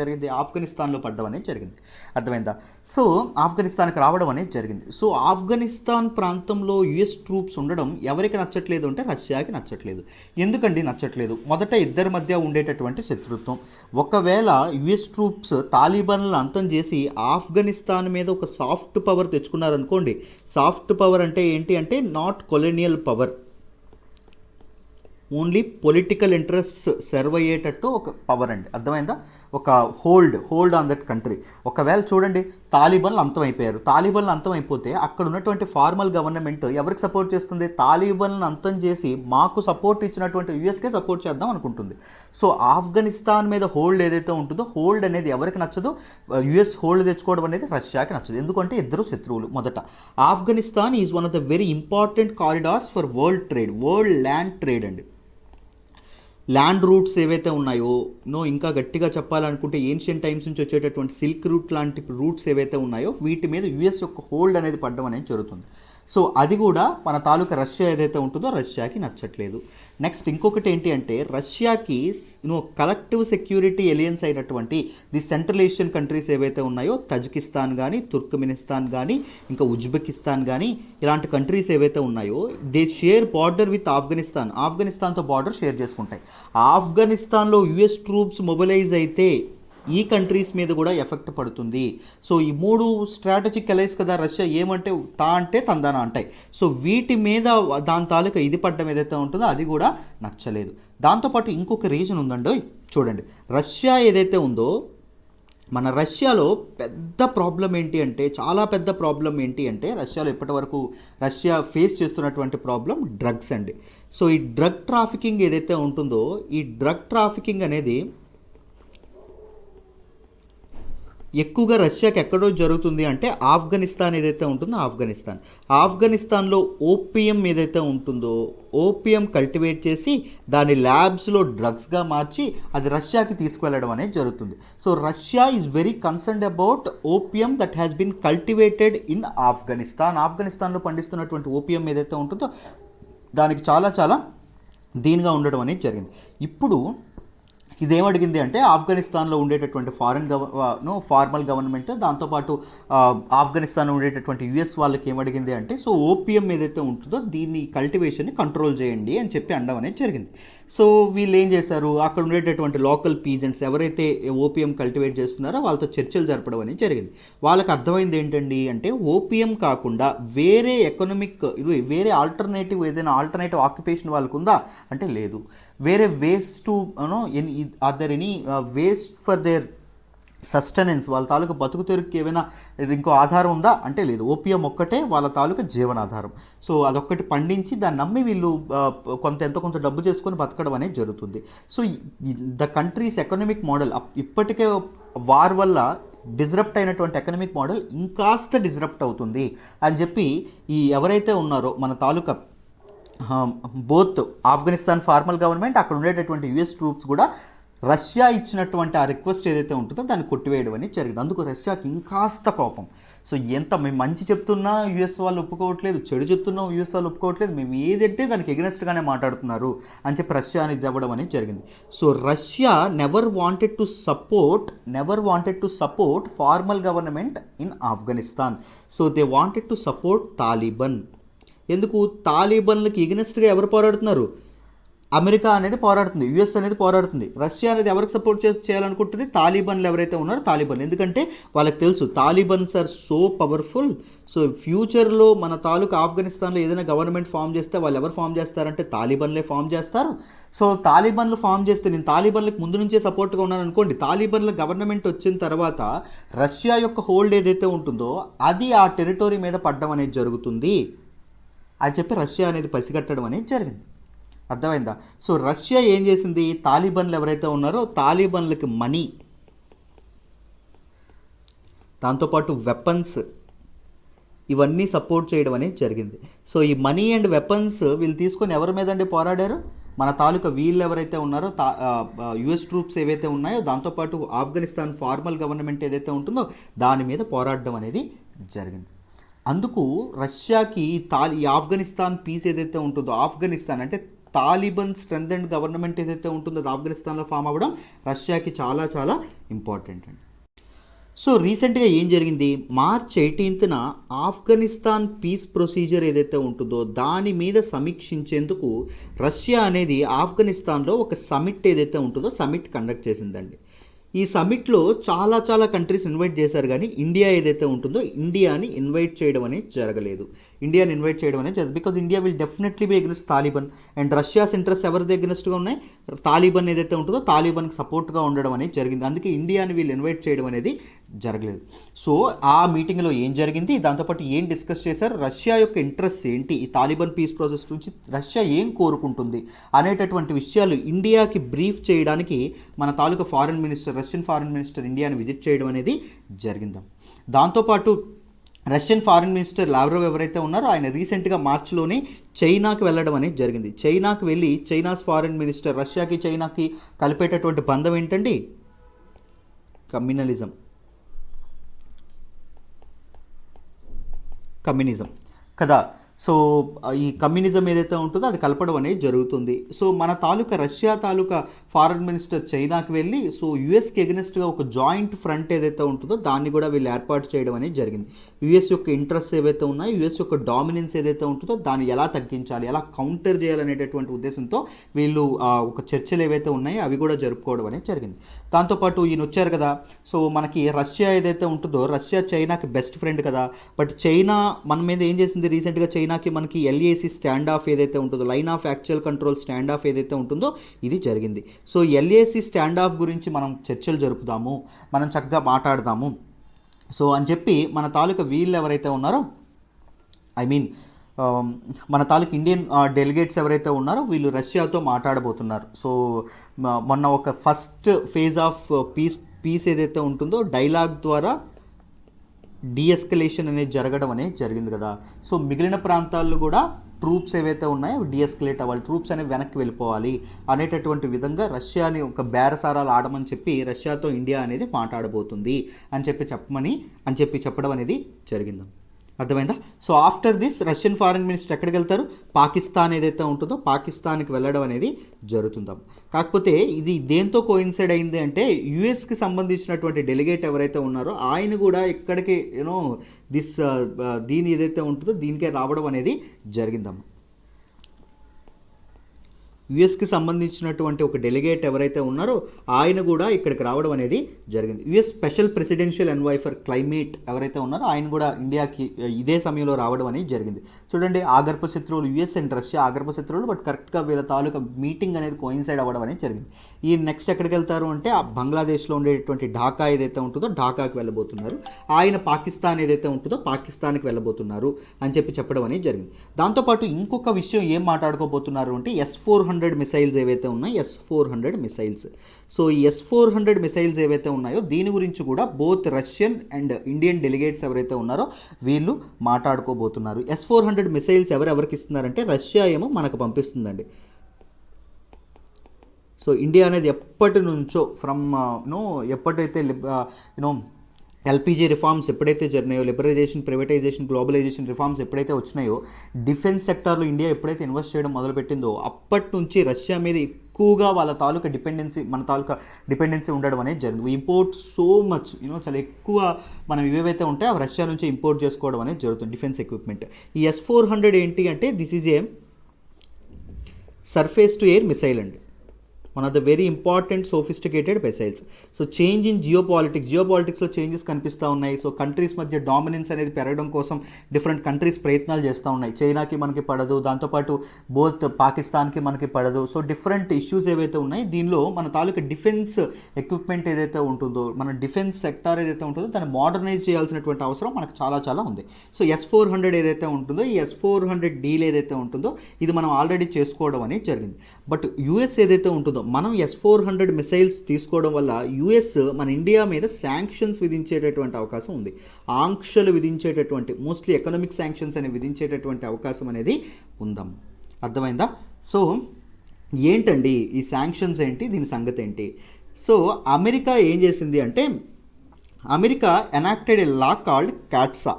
జరిగింది, ఆఫ్ఘనిస్తాన్లో పడ్డం అనేది జరిగింది. అర్థమైందా? సో ఆఫ్ఘనిస్తాన్కి రావడం అనేది జరిగింది. సో ఆఫ్ఘనిస్తాన్ ప్రాంతంలో యుఎస్ ట్రూప్స్ ఉండడం ఎవరికి నచ్చట్లేదు అంటే రష్యాకి నచ్చట్లేదు. ఎందుకండి నచ్చట్లేదు? మొదట ఇద్దరి మధ్య ఉండేటటువంటి శత్రుత్వం. ఒకవేళ యుఎస్ ట్రూప్స్ తాలిబాన్లను అంతం చేసి ఆఫ్ఘనిస్తాన్ మీద ఒక సాఫ్ట్ పవర్ తెచ్చుకున్నారనుకోండి, సాఫ్ట్ పవర్ అంటే ఏంటి అంటే not colonial power, only political interest serve అయ్యేటట్టు ఒక పవర్ అండి. అర్థమైందా? ఒక హోల్డ్ ఆన్ దట్ కంట్రీ. ఒకవేళ చూడండి తాలిబన్లు అంతమైపోయారు, తాలిబన్లు అంతమైపోతే అక్కడ ఉన్నటువంటి ఫార్మల్ గవర్నమెంట్ ఎవరికి సపోర్ట్ చేస్తుంది, తాలిబన్లను అంతం చేసి మాకు సపోర్ట్ ఇచ్చినటువంటి యుఎస్కే సపోర్ట్ చేద్దాం అనుకుంటుంది. సో ఆఫ్ఘనిస్తాన్ మీద హోల్డ్ ఏదైతే ఉంటుందో హోల్డ్ అనేది ఎవరికి నచ్చదు, యుఎస్ హోల్డ్ తెచ్చుకోవడం అనేది రష్యాకి నచ్చదు. ఎందుకంటే ఇద్దరు శత్రువులు. మొదట Afghanistan is one of the very important corridors for world trade, world land trade అండి. ల్యాండ్ రూట్స్ ఏవైతే ఉన్నాయో ఇంకా గట్టిగా చెప్పాలనుకుంటే ఏన్షియన్ టైమ్స్ నుంచి వచ్చేటటువంటి సిల్క్ రూట్ లాంటి రూట్స్ ఏవైతే ఉన్నాయో వీటి మీద యుఎస్ యొక్క హోల్డ్ అనేది పడడం అనేది జరుగుతుంది. సో అది కూడా మన తాలూకా రష్యా ఏదైతే ఉంటుందో రష్యాకి నచ్చట్లేదు. నెక్స్ట్ ఇంకొకటి ఏంటి అంటే రష్యాకి కలెక్టివ్ సెక్యూరిటీ ఎలియన్స్ అయినటువంటి ది సెంట్రల్ ఏషియన్ కంట్రీస్ ఏవైతే ఉన్నాయో తజికిస్తాన్ కానీ, తుర్క్మెనిస్తాన్ కానీ, ఇంకా ఉజ్బెకిస్తాన్ కానీ, ఇలాంటి కంట్రీస్ ఏవైతే ఉన్నాయో they share border with Afghanistan. ఆఫ్ఘనిస్తాన్తో బార్డర్ షేర్ చేసుకుంటాయి. ఆఫ్ఘనిస్తాన్లో యుఎస్ ట్రూప్స్ మొబిలైజ్ అయితే ఈ కంట్రీస్ మీద కూడా ఎఫెక్ట్ పడుతుంది. సో ఈ 3 స్ట్రాటజిక్ అలైస్ కదా రష్యా, ఏమంటే తా అంటే తందాన అంటాయి. సో వీటి మీద దాని తాలూకా ఇది పడ్డం ఏదైతే ఉంటుందో అది కూడా నచ్చలేదు. దాంతోపాటు ఇంకొక రీజన్ ఉందండి, చూడండి. రష్యా ఏదైతే ఉందో మన రష్యాలో పెద్ద ప్రాబ్లం ఏంటి అంటే, చాలా పెద్ద ప్రాబ్లం ఏంటి అంటే రష్యాలో ఇప్పటివరకు రష్యా ఫేస్ చేస్తున్నటువంటి ప్రాబ్లం డ్రగ్స్ అండి. సో ఈ డ్రగ్ ట్రాఫికింగ్ ఏదైతే ఉంటుందో ఈ డ్రగ్ ట్రాఫికింగ్ అనేది ఎక్కువగా రష్యాకి ఎక్కడో జరుగుతుంది అంటే ఆఫ్ఘనిస్తాన్ ఏదైతే ఉంటుందో ఆఫ్ఘనిస్తాన్లో ఓపియం ఏదైతే ఉంటుందో ఓపియం కల్టివేట్ చేసి దాని ల్యాబ్స్లో డ్రగ్స్గా మార్చి అది రష్యాకి తీసుకువెళ్ళడం అనేది జరుగుతుంది. So Russia is very concerned about opium that has been cultivated in ఆఫ్ఘనిస్తాన్లో పండిస్తున్నటువంటి ఓపియం ఏదైతే ఉంటుందో దానికి చాలా చాలా దీనిగా ఉండడం అనేది జరిగింది. ఇప్పుడు ఇదేమడిగింది అంటే ఆఫ్ఘనిస్తాన్లో ఉండేటటువంటి ఫార్మల్ గవర్నమెంట్, దాంతోపాటు ఆఫ్ఘనిస్తాన్లో ఉండేటటువంటి యుఎస్ వాళ్ళకి ఏమడిగింది అంటే సో ఓపియం ఏదైతే ఉంటుందో దీన్ని కల్టివేషన్ని కంట్రోల్ చేయండి అని చెప్పి అనడం అనేది జరిగింది. సో వీళ్ళు ఏం చేశారు, అక్కడ ఉండేటటువంటి లోకల్ పీజెంట్స్ ఎవరైతే ఓపియం కల్టివేట్ చేస్తున్నారో వాళ్ళతో చర్చలు జరపడం అనేది జరిగింది. వాళ్ళకి అర్థమైంది ఏంటండి అంటే ఓపియం కాకుండా వేరే వేరే ఆల్టర్నేటివ్ ఆక్యుపేషన్ వాళ్ళకు ఉందా అంటే లేదు. వేరే ways to other any waste for their sustenance, వాళ్ళ తాలూకా బతుకు తెరుకు ఏమైనా ఇంకో ఆధారం ఉందా అంటే లేదు. ఓపియం ఒక్కటే వాళ్ళ తాలూకా జీవనాధారం. సో అదొక్కటి పండించి దాన్ని నమ్మి వీళ్ళు ఎంతో కొంత డబ్బు చేసుకొని బతకడం అనేది జరుగుతుంది. So the countries economic model ఇప్పటికే వార్ వల్ల డిస్రప్ట్ అయినటువంటి ఎకనామిక్ మోడల్ ఇంకాస్త డిస్రప్ట్ అవుతుంది అని చెప్పి ఈ ఎవరైతే ఉన్నారో మన తాలూకా బోత్ ఆఫ్ఘనిస్తాన్ ఫార్మల్ గవర్నమెంట్, అక్కడ ఉండేటటువంటి యుఎస్ ట్రూప్స్ కూడా రష్యా ఇచ్చినటువంటి ఆ రిక్వెస్ట్ ఏదైతే ఉంటుందో దాన్ని కొట్టివేయడం అనేది జరిగింది. అందుకు రష్యాకి ఇంకాస్త కోపం. సో మేము మంచి చెప్తున్నా యుఎస్ వాళ్ళు ఒప్పుకోవట్లేదు, చెడు చెప్తున్నా యుఎస్ వాళ్ళు ఒప్పుకోవట్లేదు, మేము ఏదంటే దానికి ఎగనెస్ట్గానే మాట్లాడుతున్నారు అని చెప్పి రష్యా అనేది ఇవ్వడం అనేది జరిగింది. So Russia never wanted to support formal government in Afghanistan. So they wanted to support Taliban. ఎందుకు? తాలిబన్లకి ఎగనెస్ట్గా ఎవరు పోరాడుతున్నారు? అమెరికా అనేది పోరాడుతుంది, యుఎస్ అనేది పోరాడుతుంది. రష్యా అనేది ఎవరికి సపోర్ట్ చేయాలనుకుంటుంది? తాలిబన్లు ఎవరైతే ఉన్నారో తాలిబన్. ఎందుకంటే వాళ్ళకి తెలుసు Talibans are so powerful. So ఫ్యూచర్లో మన తాలూకా ఆఫ్ఘనిస్తాన్లో ఏదైనా గవర్నమెంట్ ఫామ్ చేస్తే వాళ్ళు ఎవరు ఫామ్ చేస్తారంటే తాలిబన్లే ఫామ్ చేస్తారు. సో తాలిబన్లు ఫామ్ చేస్తే నేను తాలిబన్లకు ముందు నుంచే సపోర్ట్గా ఉన్నాను అనుకోండి, తాలిబన్ల గవర్నమెంట్ వచ్చిన తర్వాత రష్యా యొక్క హోల్డ్ ఏదైతే ఉంటుందో అది ఆ టెరిటరీ మీద పడడం అనేది జరుగుతుంది అని చెప్పి రష్యా అనేది పసిగట్టడం అనేది జరిగింది. అర్థమైందా? సో రష్యా ఏం చేసింది, తాలిబన్లు ఎవరైతే ఉన్నారో తాలిబన్లకి మనీ, దాంతోపాటు వెపన్స్ ఇవన్నీ సపోర్ట్ చేయడం అనేది జరిగింది. సో ఈ మనీ అండ్ వెపన్స్ వీళ్ళు తీసుకొని ఎవరి మీద అండి పోరాడారు? మన తాలూకా వీళ్ళు ఎవరైతే ఉన్నారో యుఎస్ ట్రూప్స్ ఏవైతే ఉన్నాయో దాంతోపాటు ఆఫ్ఘనిస్తాన్ ఫార్మల్ గవర్నమెంట్ ఏదైతే ఉంటుందో దాని మీద పోరాడడం అనేది జరిగింది. అందుకు రష్యాకి ఈ ఆఫ్ఘనిస్తాన్ పీస్ ఏదైతే ఉంటుందో, ఆఫ్ఘనిస్తాన్ అంటే తాలిబన్ స్ట్రెంత్ అండ్ గవర్నమెంట్ ఏదైతే ఉంటుందో అది ఆఫ్ఘనిస్తాన్లో ఫామ్ అవ్వడం రష్యాకి చాలా చాలా ఇంపార్టెంట్ అండి. సో రీసెంట్గా ఏం జరిగింది, మార్చ్ 18న ఆఫ్ఘనిస్తాన్ పీస్ ప్రొసీజర్ ఏదైతే ఉంటుందో దాని మీద సమీక్షించేందుకు రష్యా అనేది ఆఫ్ఘనిస్తాన్లో ఒక సమిట్ ఏదైతే ఉంటుందో సమిట్ కండక్ట్ చేసిందండి. ఈ సమిట్లో చాలా కంట్రీస్ ఇన్వైట్ చేశారు, కానీ ఇండియా ఏదైతే ఉంటుందో ఇండియాని ఇన్వైట్ చేయడం అనేది జరగలేదు. Because India will definitely be against Taliban and Russia's interest ఎవరి ఎగ్నెస్ట్గా ఉన్నాయి, తాలిబన్ ఏదైతే ఉంటుందో తాలిబన్కి సపోర్ట్గా ఉండడం అనేది జరిగింది. అందుకే ఇండియాని వీళ్ళు ఇన్వైట్ చేయడం అనేది జరగలేదు. సో ఆ మీటింగ్లో ఏం జరిగింది, దాంతోపాటు ఏం డిస్కస్ చేశారు, రష్యా యొక్క ఇంట్రెస్ట్ ఏంటి, ఈ తాలిబన్ పీస్ ప్రాసెస్ నుంచి రష్యా ఏం కోరుకుంటుంది అనేటటువంటి విషయాలు ఇండియాకి బ్రీఫ్ చేయడానికి మన తాలూకా రష్యన్ ఫారెన్ మినిస్టర్ ఇండియాని విజిట్ చేయడం అనేది జరిగింది. దాంతోపాటు రష్యన్ ఫారెన్ మినిస్టర్ లావ్రోవ్ ఎవరైతే ఉన్నారో ఆయన రీసెంట్గా మార్చిలోనే చైనాకి వెళ్ళడం అనేది జరిగింది. చైనాకి వెళ్ళి చైనాస్ ఫారెన్ మినిస్టర్, రష్యాకి చైనాకి కలిపేటటువంటి బంధం ఏంటండి, కమ్యూనిజం కదా. సో ఈ కమ్యూనిజం ఏదైతే ఉంటుందో అది కలపడం అనేది జరుగుతుంది. సో మన తాలూకా రష్యా తాలూకా ఫారెన్ మినిస్టర్ చైనాకి వెళ్ళి సో యుఎస్కి ఎగనెస్ట్గా ఒక జాయింట్ ఫ్రంట్ ఏదైతే ఉంటుందో దాన్ని కూడా వీళ్ళు ఏర్పాటు చేయడం అనేది జరిగింది. యుఎస్ యొక్క ఇంట్రెస్ట్ ఏవైతే ఉన్నాయో, యుఎస్ యొక్క డామినెన్స్ ఏదైతే ఉంటుందో దాన్ని ఎలా తగ్గించాలి, ఎలా కౌంటర్ చేయాలనేటటువంటి ఉద్దేశంతో వీళ్ళు ఒక చర్చలు ఏవైతే ఉన్నాయో అవి కూడా జరుపుకోవడం అనేది జరిగింది. దాంతోపాటు ఈయన వచ్చారు కదా, సో మనకి రష్యా ఏదైతే ఉంటుందో రష్యా చైనాకి బెస్ట్ ఫ్రెండ్ కదా, బట్ చైనా మన మీద ఏం చేసింది రీసెంట్గా, చైనాకి మనకి ఎల్ఏసి స్టాండ్ ఆఫ్ ఏదైతే ఉంటుందో, line of actual control stand of ఏదైతే ఉంటుందో ఇది జరిగింది. సో ఎల్ఏసి స్టాండ్ ఆఫ్ గురించి మనం చర్చలు జరుపుదాము, మనం చక్కగా మాట్లాడదాము సో అని చెప్పి మన తాలూకా వీళ్ళు ఎవరైతే ఉన్నారో ఐ మీన్ మన తాలూకు ఇండియన్ డెలిగేట్స్ ఎవరైతే ఉన్నారో వీళ్ళు రష్యాతో మాట్లాడబోతున్నారు. సో మొన్న ఒక ఫస్ట్ ఫేజ్ ఆఫ్ పీస్ ఏదైతే ఉంటుందో డైలాగ్ ద్వారా డీఎస్కలేషన్ అనేది జరగడం అనేది జరిగింది కదా. సో మిగిలిన ప్రాంతాల్లో కూడా ట్రూప్స్ ఏవైతే ఉన్నాయో అవి డీఎస్కలేట్ అవ్వాలి, ట్రూప్స్ అనేవి వెనక్కి వెళ్ళిపోవాలి అనేటటువంటి విధంగా రష్యాని ఒక బేరసారాలు ఆడమని చెప్పి రష్యాతో ఇండియా అనేది మాట్లాడబోతుంది అని చెప్పి చెప్పడం అనేది జరిగింది. అర్థమైందా? So after this Russian foreign minister ఎక్కడికి వెళ్తారు, పాకిస్తాన్ ఏదైతే ఉంటుందో పాకిస్తాన్కి వెళ్ళడం అనేది జరుగుతుందాం. కాకపోతే ఇది దేంతో కోయిన్సైడ్ అయింది అంటే యుఎస్కి సంబంధించినటువంటి డెలిగేట్ ఎవరైతే ఉన్నారో ఆయన కూడా ఇక్కడికి దీని ఏదైతే ఉంటుందో దీనికే రావడం అనేది జరిగిందమ్మా. యుఎస్కి సంబంధించినటువంటి ఒక డెలిగేట్ ఎవరైతే ఉన్నారో ఆయన కూడా ఇక్కడికి రావడం అనేది జరిగింది. US special presidential envoy for climate ఎవరైతే ఉన్నారో ఆయన కూడా ఇండియాకి ఇదే సమయంలో రావడం అనేది జరిగింది. చూడండి, ఆగర్భ శత్రువులు యుఎస్ అండ్ రష్యా ఆగర్భ శత్రువులు, బట్ కరెక్ట్గా వీళ్ళ తాలూకా మీటింగ్ అనేది కోయిన్సైడ్ అవ్వడం అనేది జరిగింది. ఈ నెక్స్ట్ ఎక్కడికి వెళ్తారు అంటే ఆ బంగ్లాదేశ్లో ఉండేటువంటి ఢాకా ఏదైతే ఉంటుందో ఢాకాకి వెళ్ళబోతున్నారు. ఆయన పాకిస్తాన్ ఏదైతే ఉంటుందో పాకిస్తాన్కి వెళ్ళబోతున్నారు అని చెప్పడం అనేది జరిగింది. దాంతోపాటు ఇంకొక విషయం ఏం మాట్లాడుకోబోతున్నారు అంటే S-400 మిసైల్స్ ఏవైతే ఉన్నాయో S-400 మిసైల్స్. సో ఈ S-400 మిసైల్స్ ఏవైతే ఉన్నాయో దీని గురించి కూడా both Russian and Indian delegates ఎవరైతే ఉన్నారో వీళ్ళు మాట్లాడుకోబోతున్నారు. S-400 మిసైల్స్ ఎవరెవరికి ఇస్తున్నారంటే రష్యా ఏమో మనకు పంపిస్తుందండి. సో ఇండియా అనేది ఎప్పటి నుంచో ఎప్పుడైతే ఎల్పిజి రిఫార్మ్స్ ఎప్పుడైతే జరిగినాయో, లిబరలైజేషన్, ప్రైవేటైజేషన్, గ్లోబలైజేషన్ రిఫార్మ్స్ ఎప్పుడైతే వచ్చినాయో, డిఫెన్స్ సెక్టార్లో ఇండియా ఎప్పుడైతే ఇన్వెస్ట్ చేయడం మొదలుపెట్టిందో అప్పటి నుంచి రష్యా మీద ఎక్కువగా వాళ్ళ తాలూకా మన తాలూకా డిపెండెన్సీ ఉండడం అనేది జరిగింది. ఇంపోర్ట్ సో మచ్ చాలా ఎక్కువ మనం ఏవైతే ఉంటాయో అవి రష్యా నుంచి ఇంపోర్ట్ చేసుకోవడం అనేది జరుగుతుంది డిఫెన్స్ ఎక్విప్మెంట్. ఈ S-400 ఏంటి అంటే this is a surface to air missile అండి, one of the very important sophisticated missiles. So change in జియోపాలిటిక్స్లో చేంజెస్ కనిపిస్తూ ఉన్నాయి. సో కంట్రీస్ మధ్య డామినెన్స్ అనేది పెరగడం కోసం డిఫరెంట్ కంట్రీస్ ప్రయత్నాలు చేస్తూ ఉన్నాయి. చైనాకి మనకి పడదు, దాంతోపాటు బోత్ పాకిస్తాన్కి మనకి పడదు. సో డిఫరెంట్ ఇష్యూస్ ఏవైతే ఉన్నాయి దీనిలో మన తాలూకా డిఫెన్స్ ఎక్విప్మెంట్ ఏదైతే ఉంటుందో, మన డిఫెన్స్ సెక్టార్ ఏదైతే ఉంటుందో దాన్ని మోడర్నైజ్ చేయాల్సినటువంటి అవసరం మనకు చాలా చాలా ఉంది. సో S-400 ఏదైతే ఉంటుందో ఈ S-400 డీల్ ఏదైతే ఉంటుందో ఇది మనం ఆల్రెడీ చేసుకోవడం అనేది జరిగింది. బట్ యూఎస్ ఏదైతే ఉంటుందో మనం S-400 మిసైల్స్ తీసుకోవడం వల్ల యుఎస్ మన ఇండియా మీద శాంక్షన్స్ విధించేటటువంటి అవకాశం ఉంది, ఆంక్షలు విధించేటటువంటి మోస్ట్లీ ఎకనామిక్ శాంక్షన్స్ అనేవి విధించేటటువంటి అవకాశం అనేది ఉందాం. అర్థమైందా? సో ఏంటండి ఈ శాంక్షన్స్ ఏంటి, దీని సంగతి ఏంటి? సో అమెరికా ఏం చేసింది అంటే America enacted a law called CAATSA.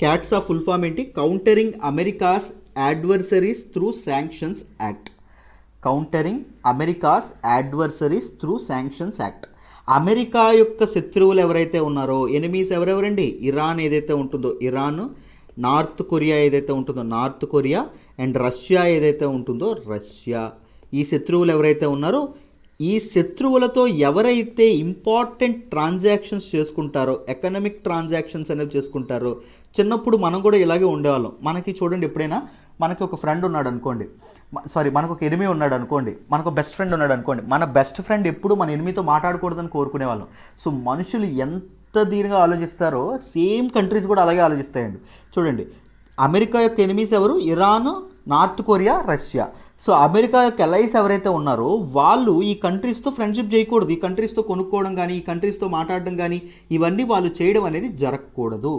CAATSA full form ఏంటి? Countering America's adversaries through sanctions act. Countering America's adversaries through sanctions act. America యొక్క శత్రువులు ఎవరైతే ఉన్నారో, ఎనిమీస్ ఎవరెవరండి? ఇరాన్ ఏదైతే ఉంటుందో ఇరాన్, నార్త్ కొరియా ఏదైతే ఉంటుందో నార్త్ కొరియా, అండ్ రష్యా ఏదైతే ఉంటుందో రష్యా. ఈ శత్రువులు ఎవరైతే ఉన్నారో ఈ శత్రువులతో ఎవరైతే ఇంపార్టెంట్ ట్రాన్సాక్షన్స్ చేసుకుంటారో, ఎకనామిక్ ట్రాన్సాక్షన్స్ అనేవి చేసుకుంటారో, చిన్నప్పుడు మనం కూడా ఇలాగే ఉండేవాళ్ళం. మనకి చూడండి, ఎప్పుడైనా మనకి ఒక ఫ్రెండ్ ఉన్నాడు అనుకోండి, మనకు ఒక ఎనిమీ ఉన్నాడు అనుకోండి, మనకు బెస్ట్ ఫ్రెండ్ ఉన్నాడు అనుకోండి, మన బెస్ట్ ఫ్రెండ్ ఎప్పుడు మన ఎనిమీతో మాట్లాడకూడదని కోరుకునేవాళ్ళం. సో మనుషులు ఎంత దీనిగా ఆలోచిస్తారో సేమ్ కంట్రీస్ కూడా అలాగే ఆలోచిస్తాయండి. చూడండి, అమెరికా యొక్క ఎనిమీస్ ఎవరు? Iran, north Korea, Russia. So America యొక్క ఎలైస్ ఎవరైతే ఉన్నారో వాళ్ళు ఈ కంట్రీస్తో ఫ్రెండ్షిప్ చేయకూడదు, ఈ కంట్రీస్తో కొనుక్కోవడం కానీ ఈ కంట్రీస్తో మాట్లాడడం కానీ ఇవన్నీ వాళ్ళు చేయడం అనేది జరగకూడదు.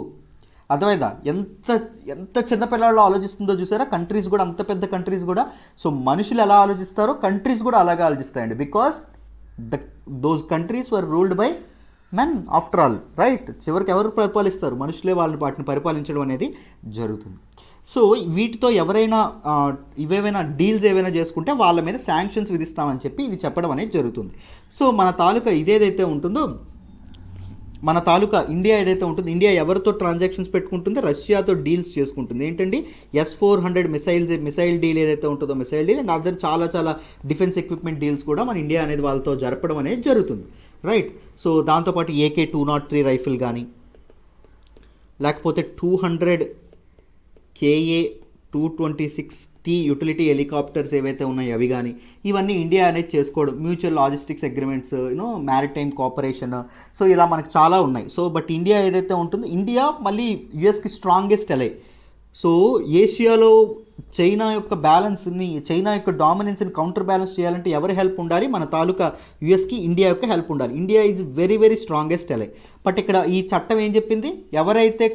అర్థమైందా? ఎంత ఎంత చిన్నపిల్లల్లో ఆలోచిస్తుందో చూసారా? కంట్రీస్ కూడా అంత పెద్ద కంట్రీస్ కూడా. సో మనుషులు ఎలా ఆలోచిస్తారో కంట్రీస్ కూడా అలాగే ఆలోచిస్తాయండి. Because those countries were ruled by men after all, right? చివరికి ఎవరు పరిపాలిస్తారు? మనుషులే వాళ్ళని వాటిని పరిపాలించడం అనేది జరుగుతుంది. సో వీటితో ఎవరైనా ఇవేవైనా డీల్స్ ఏవైనా చేసుకుంటే వాళ్ళ మీద శాంక్షన్స్ విధిస్తామని చెప్పి ఇది చెప్పడం అనేది జరుగుతుంది. సో మన తాలూకా ఇదేదైతే ఉంటుందో, మన తాలూకా ఇండియా ఏదైతే ఉంటుందో, ఇండియా ఎవరితో ట్రాన్సాక్షన్స్ పెట్టుకుంటుందో రష్యాతో డీల్స్ చేసుకుంటుంది. ఏంటండి? S-400 మిసైల్ డీల్ ఏదైతే ఉంటుందో, మిసైల్ డీల్ అండ్ అదర్ చాలా చాలా డిఫెన్స్ ఎక్విప్మెంట్ డీల్స్ కూడా మన ఇండియా అనేది వాళ్ళతో జరపడం అనేది జరుగుతుంది, రైట్? సో దాంతోపాటు AK-203 రైఫిల్ కానీ, లేకపోతే 200 KA-226T యూటిలిటీ హెలికాప్టర్స్ ఏవైతే ఉన్నాయో అవి కానీ, ఇవన్నీ ఇండియా అనేది చేసుకోవడం, mutual logistics agreements, maritime cooperation, so ఇలా మనకు చాలా ఉన్నాయి. సో బట్ ఇండియా ఏదైతే ఉంటుందో, ఇండియా మళ్ళీ యుఎస్కి స్ట్రాంగెస్ట్ అలై. సో ఏషియాలో చైనా యొక్క బ్యాలెన్స్ని, చైనా యొక్క డామినెన్స్ని కౌంటర్ బ్యాలెన్స్ చేయాలంటే ఎవరి హెల్ప్ ఉండాలి? మన తాలూకా యుఎస్కి ఇండియా యొక్క హెల్ప్ ఉండాలి. India is very very strongest ally. But ఇక్కడ ఈ చట్టం ఏం చెప్పింది? ఎవరైతే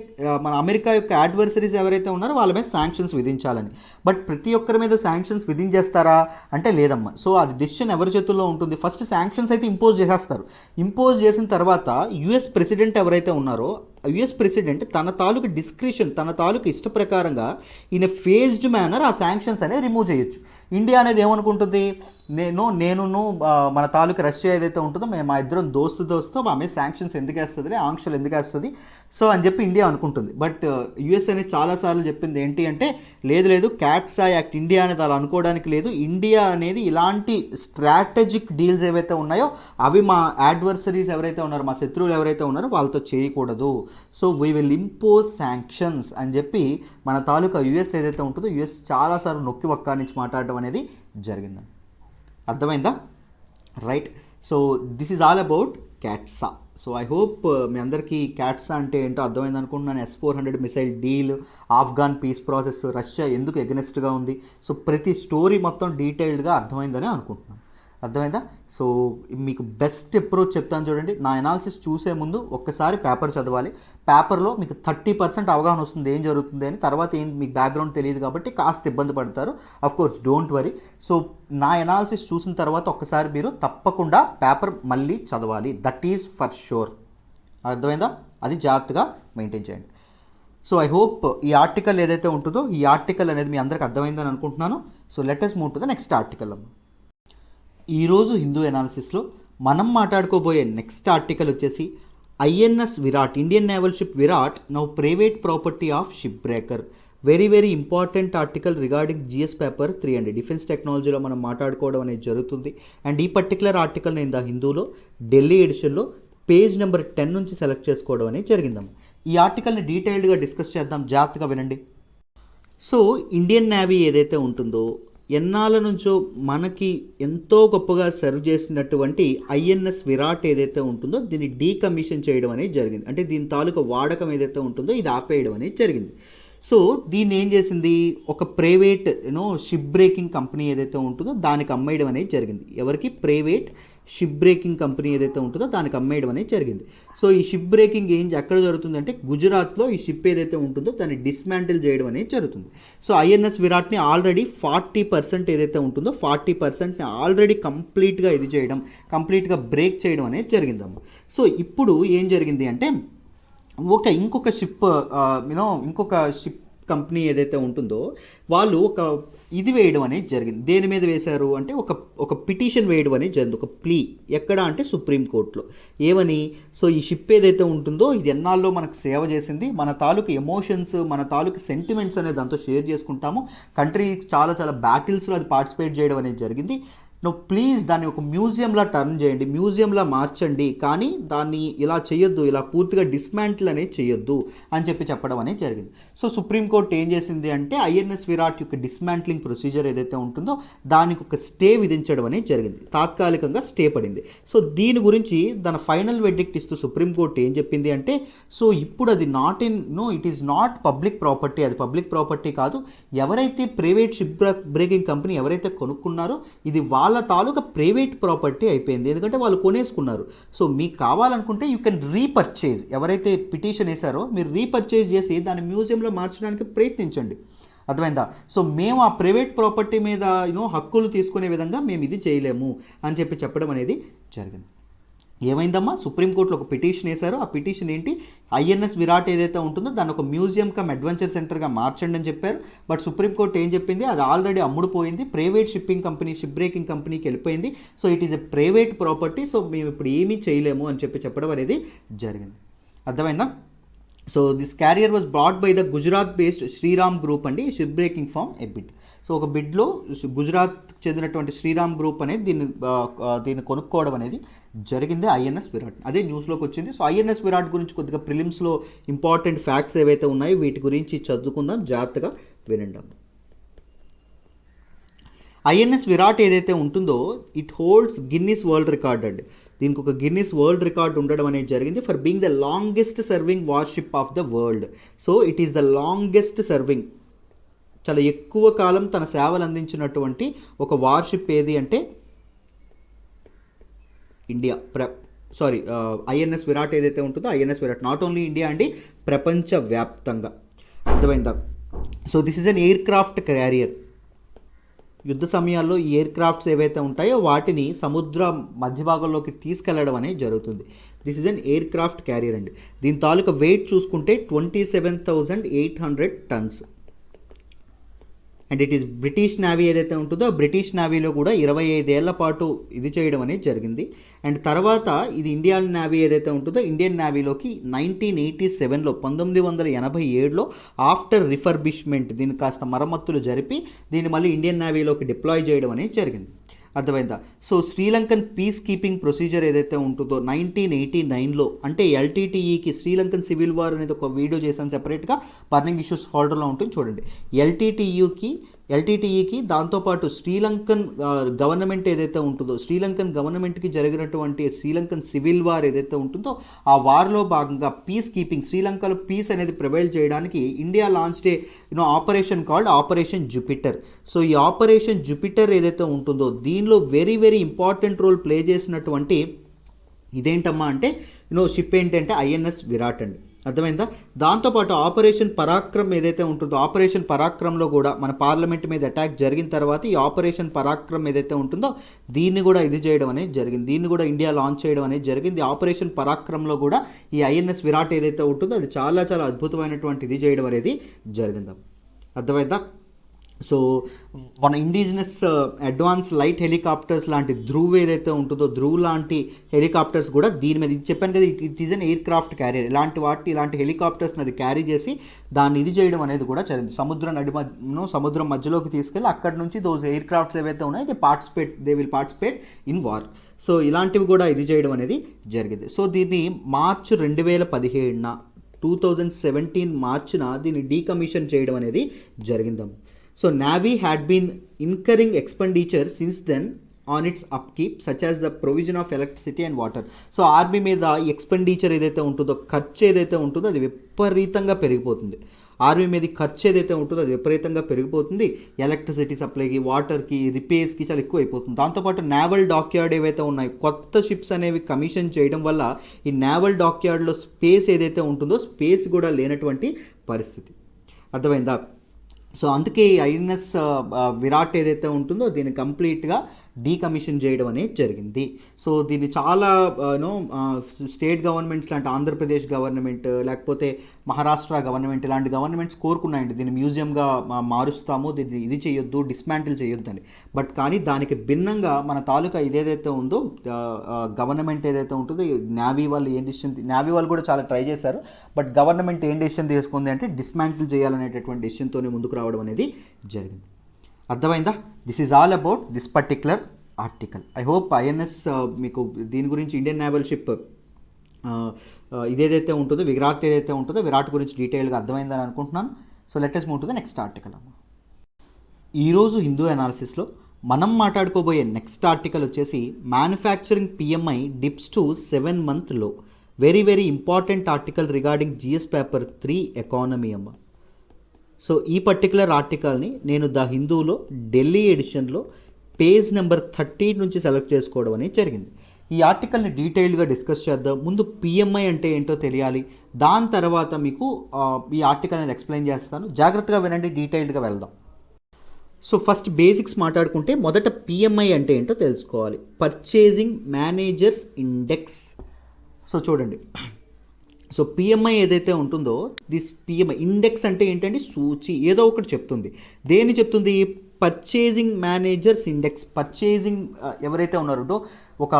మన అమెరికా యొక్క అడ్వర్సరీస్ ఎవరైతే ఉన్నారో వాళ్ళ మీద శాంక్షన్స్ విధించాలని. బట్ ప్రతి ఒక్కరి మీద శాంక్షన్స్ విధించేస్తారా అంటే లేదమ్మా. సో అది డిసిషన్ ఎవరి చేతుల్లో ఉంటుంది? ఫస్ట్ శాంక్షన్స్ అయితే ఇంపోజ్ చేసేస్తారు. ఇంపోజ్ చేసిన తర్వాత యుఎస్ ప్రెసిడెంట్ ఎవరైతే ఉన్నారో, యుఎస్ ప్రెసిడెంట్ తన తాలూకు డిస్క్రిషన్, తన తాలూకు ఇష్ట ప్రకారంగా ఇన్ ఎ ఫేజ్డ్ మేనర్ ఆ శాంక్షన్స్ అనేది రిమూవ్ చేయొచ్చు. ఇండియా అనేది ఏమనుకుంటుంది? నేను మన తాలూకు రష్యా ఏదైతే ఉంటుందో, మేము మా ఇద్దరం దోస్తు మా మీద శాంక్షన్స్ ఎందుకు వేస్తుంది, ఆంక్షలు ఎందుకు వేస్తుంది సో అని చెప్పి ఇండియా అనుకుంటుంది. బట్ యుఎస్ అనేది చాలాసార్లు చెప్పింది ఏంటి అంటే, లేదు క్యాట్సా యాక్ట్, ఇండియా అనేది అలా అనుకోవడానికి లేదు. ఇండియా అనేది ఇలాంటి స్ట్రాటజిక్ డీల్స్ ఏవైతే ఉన్నాయో అవి మా అడ్వర్సరీస్ ఎవరైతే ఉన్నారో, మా శత్రువులు ఎవరైతే ఉన్నారో వాళ్ళతో చేయకూడదు. So we will impose sanctions అని చెప్పి మన తాలూకా యుఎస్ ఏదైతే ఉంటుందో, యుఎస్ చాలాసార్లు నొక్కి ఒక్క నుంచి మాట్లాడడం అనేది జరిగిందండి. అర్థమైందా? Right. So this is all about CAATSA. So I hope మీ అందరికీ క్యాట్సా అంటే ఏంటో అర్థమైంది అనుకుంటున్నాను. S-400 missile deal, Afghan peace process, Russia ఎందుకు ఎగనెస్ట్గా ఉంది, సో ప్రతి స్టోరీ మొత్తం డీటెయిల్డ్గా అర్థమైందని అనుకుంటున్నాను. అర్థమైందా? సో మీకు బెస్ట్ అప్రోచ్ చెప్తాను చూడండి. నా అనాలిసిస్ చూసే ముందు ఒక్కసారి పేపర్ చదవాలి. పేపర్లో మీకు 30% అవగాహన వస్తుంది ఏం జరుగుతుంది అని. తర్వాత ఏం మీకు బ్యాక్గ్రౌండ్ తెలియదు కాబట్టి కాస్త ఇబ్బంది పడతారు. Course don't worry. సో నా అనాలిసిస్ చూసిన తర్వాత ఒక్కసారి మీరు తప్పకుండా పేపర్ మళ్ళీ చదవాలి. That is for sure. అర్థమైందా? అది జాగ్రత్తగా మెయింటైన్ చేయండి. సో ఐ హోప్ ఈ ఆర్టికల్ ఏదైతే ఉంటుందో, ఈ ఆర్టికల్ అనేది మీ అందరికి అర్థమైందని అనుకుంటున్నాను. So let us move to the next article. ఈరోజు హిందూ ఎనాలిసిస్లో మనం మాట్లాడుకోబోయే నెక్స్ట్ ఆర్టికల్ వచ్చేసి INS Virat, Indian naval ship Virat now private property of ship breaker. Very very important article regarding GS paper 300 defence టెక్నాలజీలో మనం మాట్లాడుకోవడం అనేది జరుగుతుంది. అండ్ ఈ పర్టికులర్ ఆర్టికల్ నేను ద హిందూలో ఢిల్లీ ఎడిషన్లో పేజ్ నెంబర్ 10 నుంచి సెలెక్ట్ చేసుకోవడం అనేది జరిగిందమ్మ. ఈ ఆర్టికల్ని డీటెయిల్డ్గా డిస్కస్ చేద్దాం, జాగ్రత్తగా వినండి. సో ఇండియన్ నేవీ ఏదైతే ఉంటుందో, ఎన్నాళ్ళ నుంచో మనకి ఎంతో గొప్పగా సర్వ్ చేసినటువంటి INS విరాట్ ఏదైతే ఉంటుందో దీన్ని డీకమిషన్ చేయడం అనేది జరిగింది. అంటే దీని తాలూకా వాడకం ఏదైతే ఉంటుందో ఇది ఆపేయడం అనేది జరిగింది. సో దీన్ని ఏం చేసింది? ఒక ప్రైవేట్ షిప్ బ్రేకింగ్ కంపెనీ ఏదైతే ఉంటుందో దానికి అమ్మేయడం అనేది జరిగింది. ఎవరికి? ప్రైవేట్ షిప్ బ్రేకింగ్ కంపెనీ ఏదైతే ఉంటుందో దానికి అమ్మేయడం అనేది జరిగింది. సో ఈ షిప్ బ్రేకింగ్ ఎక్కడ జరుగుతుందంటే గుజరాత్లో ఈ షిప్ ఏదైతే ఉంటుందో దాన్ని డిస్మాంటిల్ చేయడం అనేది జరుగుతుంది. సో INS విరాట్ని ఆల్రెడీ 40% ఏదైతే ఉంటుందో 40%ని ఆల్రెడీ కంప్లీట్గా ఇది చేయడం, కంప్లీట్గా బ్రేక్ చేయడం అనేది జరిగిందమ్మ. సో ఇప్పుడు ఏం జరిగింది అంటే ఇంకొక షిప్ కంపెనీ ఏదైతే ఉంటుందో వాళ్ళు ఇది వేయడం అనేది జరిగింది. దేని మీద వేశారు అంటే ఒక పిటిషన్ వేయడం అనేది జరిగింది, ఒక ప్లీ. ఎక్కడ అంటే సుప్రీంకోర్టులో. ఏమని? సో ఈ షిప్ ఏదైతే ఉంటుందో ఇది ఎన్నాళ్ళలో మనకు సేవ చేసింది, మన తాలూకు ఎమోషన్స్, మన తాలూకు సెంటిమెంట్స్ అనేది దాంతో షేర్ చేసుకుంటాము. కంట్రీ చాలా చాలా బ్యాటిల్స్లో అది పార్టిసిపేట్ చేయడం అనేది జరిగింది. ప్లీజ్ దాన్ని ఒక మ్యూజియంలా టర్న్ చేయండి, మ్యూజియంలా మార్చండి, కానీ దాన్ని ఇలా చేయొద్దు, ఇలా పూర్తిగా డిస్మాంటిల్ అనేది చేయొద్దు అని చెప్పడం అనేది జరిగింది. సో సుప్రీంకోర్టు ఏం చేసింది అంటే INS విరాట్ యొక్క డిస్మాంట్లింగ్ ప్రొసీజర్ ఏదైతే ఉంటుందో దానికి ఒక స్టే విధించడం అనేది జరిగింది. తాత్కాలికంగా స్టే పడింది. సో దీని గురించి దాని ఫైనల్ వెర్డిక్ట్ ఇస్తూ సుప్రీంకోర్టు ఏం చెప్పింది అంటే, సో ఇప్పుడు అది it is not public property, అది పబ్లిక్ ప్రాపర్టీ కాదు. ఎవరైతే ప్రైవేట్ షిప్ బ్రేకింగ్ కంపెనీ ఎవరైతే కొనుక్కున్నారో ఇది వాళ్ళ తాలూకా ప్రైవేట్ ప్రాపర్టీ అయిపోయింది, ఎందుకంటే వాళ్ళు కొనేసుకున్నారు. సో మీకు కావాలనుకుంటే యూ కెన్ రీపర్చేజ్, ఎవరైతే పిటిషన్ వేశారో మీరు రీపర్చేజ్ చేసి దాన్ని మ్యూజియంలో మార్చడానికి ప్రయత్నించండి. అర్థమైందా? సో మేము ఆ ప్రైవేట్ ప్రాపర్టీ మీద హక్కులు తీసుకునే విధంగా మేము ఇది చేయలేము అని చెప్పడం అనేది జరిగింది. ఏమైందమ్మా, సుప్రీంకోర్టులో ఒక పిటిషన్ వేశారు. ఆ పిటిషన్ ఏంటి, ఐఎన్ఎస్ విరాట్ ఏదైతే ఉంటుందో దాన్ని ఒక మ్యూజియం కమ్ అడ్వెంచర్ సెంటర్గా మార్చండి అని చెప్పారు. బట్ సుప్రీంకోర్టు ఏం చెప్పింది, అది ఆల్రెడీ అమ్ముడుపోయింది, private shipping company, ship breaking కంపెనీకి వెళ్ళిపోయింది. So it is a private property, so మేము ఇప్పుడు ఏమీ చేయలేము అని చెప్పడం అనేది జరిగింది. అర్థమైందా? So this carrier was brought by the Gujarat based Shriram group అండి, ship breaking firm a bid. So ఒక బిడ్లో గుజరాత్ చెందినటువంటి శ్రీరామ్ గ్రూప్ అనేది దీన్ని కొనుక్కోవడం అనేది జరిగింది, ఐఎన్ఎస్ విరాట్. అదే న్యూస్లోకి వచ్చింది. సో ఐఎన్ఎస్ విరాట్ గురించి కొద్దిగా ప్రిలిమ్స్లో ఇంపార్టెంట్ ఫ్యాక్ట్స్ ఏవైతే ఉన్నాయో వీటి గురించి చదువుకుందాం, జాగ్రత్తగా వినండి. ఐఎన్ఎస్ విరాట్ ఏదైతే ఉంటుందో it holds Guinness world record అండి. దీనికి ఒక గిన్నిస్ వరల్డ్ రికార్డ్ ఉండడం అనేది జరిగింది for being the longest serving worship of the world. So it is the longest serving, చాలా ఎక్కువ కాలం తన సేవలు అందించినటువంటి ఒక వార్షిప్ ఏది అంటే ఇండియా. ఐఎన్ఎస్ విరాట్ ఏదైతే ఉంటుందో INS Virat not only India అండి, ప్రపంచవ్యాప్తంగా. అర్థమైందా? So this is an air craft carrier. యుద్ధ సమయాల్లో ఈ ఎయిర్ క్రాఫ్ట్స్ ఏవైతే ఉంటాయో వాటిని సముద్ర మధ్య భాగంలోకి తీసుకెళ్లడం అనేది జరుగుతుంది. This is an air craft carrier అండి. దీని తాలూకా వెయిట్ చూసుకుంటే 27,800 tons. And it is British navy ఏదైతే ఉంటుందో బ్రిటిష్ నేవీలో కూడా 25 ఏళ్ల పాటు ఇది చేయడం అనేది జరిగింది. అండ్ తర్వాత ఇది ఇండియన్ నేవీ ఏదైతే ఉంటుందో ఇండియన్ నేవీలోకి 1987లో 1987లో ఆఫ్టర్ రిఫర్బిష్మెంట్ దీన్ని కాస్త మరమ్మతులు జరిపి దీన్ని మళ్ళీ ఇండియన్ నేవీలోకి డిప్లాయ్ చేయడం అనేది జరిగింది. అర్థమైందా? So Sri Lankan piece keeping procedure ఏదైతే ఉంటుందో 1989లో, అంటే ఎల్టీటీఈకి శ్రీలంకన్ సివిల్ వార్ అనేది ఒక వీడియో చేశాను సెపరేట్గా, బర్నింగ్ ఇష్యూస్ ఫోల్డర్లో ఉంటుంది చూడండి. ఎల్టీటీఈకి దాంతోపాటు శ్రీలంకన్ గవర్నమెంట్ ఏదైతే ఉంటుందో శ్రీలంకన్ గవర్నమెంట్కి జరిగినటువంటి శ్రీలంకన్ సివిల్ వార్ ఏదైతే ఉంటుందో ఆ వార్లో భాగంగా పీస్ కీపింగ్, శ్రీలంకలో పీస్ అనేది ప్రివైల్ చేయడానికి India launched operation called Operation Jupiter. So ఈ ఆపరేషన్ జూపిటర్ ఏదైతే ఉంటుందో దీనిలో very very important role play చేసినటువంటి ఇదేంటమ్మా అంటే షిప్ ఏంటంటే ఐఎన్ఎస్ విరాట్ అండి. అర్థమైందా? దాంతోపాటు ఆపరేషన్ పరాక్రమ్ ఏదైతే ఉంటుందో ఆపరేషన్ పరాక్రమ్లో కూడా మన పార్లమెంట్ మీద అటాక్ జరిగిన తర్వాత ఈ ఆపరేషన్ పరాక్రమ్ ఏదైతే ఉంటుందో దీన్ని కూడా ఇది చేయడం అనేది జరిగింది, దీన్ని కూడా ఇండియా లాంచ్ చేయడం అనేది జరిగింది. ఆపరేషన్ పరాక్రమ్లో కూడా ఈ ఐఎన్ఎస్ విరాట్ ఏదైతే ఉంటుందో అది చాలా చాలా అద్భుతమైనటువంటి ఇది చేయడం అనేది జరిగింది. అర్థమైందా? సో మన ఇండిజినస్ అడ్వాన్స్ లైట్ హెలికాప్టర్స్ లాంటి ధ్రువ్ ఏదైతే ఉంటుందో ధ్రువ్ లాంటి హెలికాప్టర్స్ కూడా దీని మీద చెప్పాను కదా, it is an air craft carrier. ఇలాంటి హెలికాప్టర్స్ని అది క్యారీ చేసి దాన్ని ఇది చేయడం అనేది కూడా జరిగింది. సముద్రం మధ్యలోకి తీసుకెళ్ళి అక్కడ నుంచి దోస్ ఎయిర్ క్రాఫ్ట్స్ ఏవైతే ఉన్నాయో they will participate in war. So ఇలాంటివి కూడా ఇది చేయడం అనేది జరిగింది. సో దీన్ని మార్చ్ 2017 మార్చిన దీన్ని డీకమిషన్ చేయడం అనేది జరిగిందాం. So Navy had been incurring expenditure since then on its upkeep such as the provision of electricity and water. So army మీద ఎక్స్పెండిచర్ ఏదైతే ఉంటుందో ఖర్చు ఏదైతే ఉంటుందో అది విపరీతంగా పెరిగిపోతుంది. ఆర్మీ మీద ఖర్చు ఏదైతే ఉంటుందో అది విపరీతంగా పెరిగిపోతుంది. ఎలక్ట్రిసిటీ సప్లైకి, వాటర్కి, రిపేర్స్కి చాలా ఎక్కువ అయిపోతుంది. దాంతోపాటు నేవల్ డాక్యార్డ్ ఏవైతే ఉన్నాయో కొత్త షిప్స్ అనేవి కమిషన్ చేయడం వల్ల ఈ నేవల్ డాక్యార్డ్లో స్పేస్ ఏదైతే ఉంటుందో స్పేస్ కూడా లేనటువంటి పరిస్థితి. అర్థమైందా? సో అందుకే ఈ ఐఎన్ఎస్ విరాట్ ఏదైతే ఉంటుందో దీన్ని కంప్లీట్గా డీకమిషన్ చేయడం అనేది జరిగింది. సో దీన్ని చాలా స్టేట్ గవర్నమెంట్స్ లాంటి ఆంధ్రప్రదేశ్ గవర్నమెంట్ లేకపోతే మహారాష్ట్ర గవర్నమెంట్ ఇలాంటి గవర్నమెంట్స్ కోరుకున్నాయండి దీన్ని మ్యూజియంగా మారుస్తాము, దీన్ని ఇది చేయొద్దు, డిస్మాంటిల్ చేయొద్దు అని. బట్ కానీ దానికి భిన్నంగా మన తాలూకా ఇదేదైతే ఉందో గవర్నమెంట్ ఏదైతే ఉంటుందో నేవీ వాళ్ళు కూడా చాలా ట్రై చేశారు. బట్ గవర్నమెంట్ ఏం డెసిషన్ తీసుకుంది అంటే డిస్మాంటిల్ చేయాలనేటటువంటి డెసిషన్తోనే ముందుకు రావడం అనేది జరిగింది. అర్థమైందా? This is all about this particular article. I hope INS మీకు దీని గురించి ఇండియన్ నేవల్ షిప్ ఇదేదైతే ఉంటుందో విరాట్ ఏదైతే ఉంటుందో విరాట్ గురించి డీటెయిల్గా అర్థమైందని అనుకుంటున్నాను. So let us move to the next article. ఈరోజు హిందూ అనాలిసిస్లో మనం మాట్లాడుకోబోయే నెక్స్ట్ ఆర్టికల్ వచ్చేసి manufacturing PMI dips to 7 month low. Very very important article regarding GS paper 3 economy అమ్మ. సో ఈ పర్టికులర్ ఆర్టికల్ని నేను ద హిందూలో ఢిల్లీ ఎడిషన్లో పేజ్ నెంబర్ 30 నుంచి సెలెక్ట్ చేసుకోవడం అనేది జరిగింది. ఈ ఆర్టికల్ని డీటెయిల్డ్గా డిస్కస్ చేద్దాం. ముందు పిఎంఐ అంటే ఏంటో తెలియాలి, దాని తర్వాత మీకు ఈ ఆర్టికల్ అనేది ఎక్స్ప్లెయిన్ చేస్తాను. జాగ్రత్తగా వినండి, డీటెయిల్డ్గా వెళ్దాం. సో ఫస్ట్ బేసిక్స్ మాట్లాడుకుంటే మొదట పిఎంఐ అంటే ఏంటో తెలుసుకోవాలి. Purchasing managers index. సో చూడండి, సో పిఎంఐ ఏదైతే ఉంటుందో దిస్ పిఎంఐ ఇండెక్స్ అంటే ఏంటంటే సూచి, ఏదో ఒకటి చెప్తుంది. దేన్ని చెప్తుంది? Purchasing managers index. పర్చేజింగ్ ఎవరైతే ఉన్నారో ఒక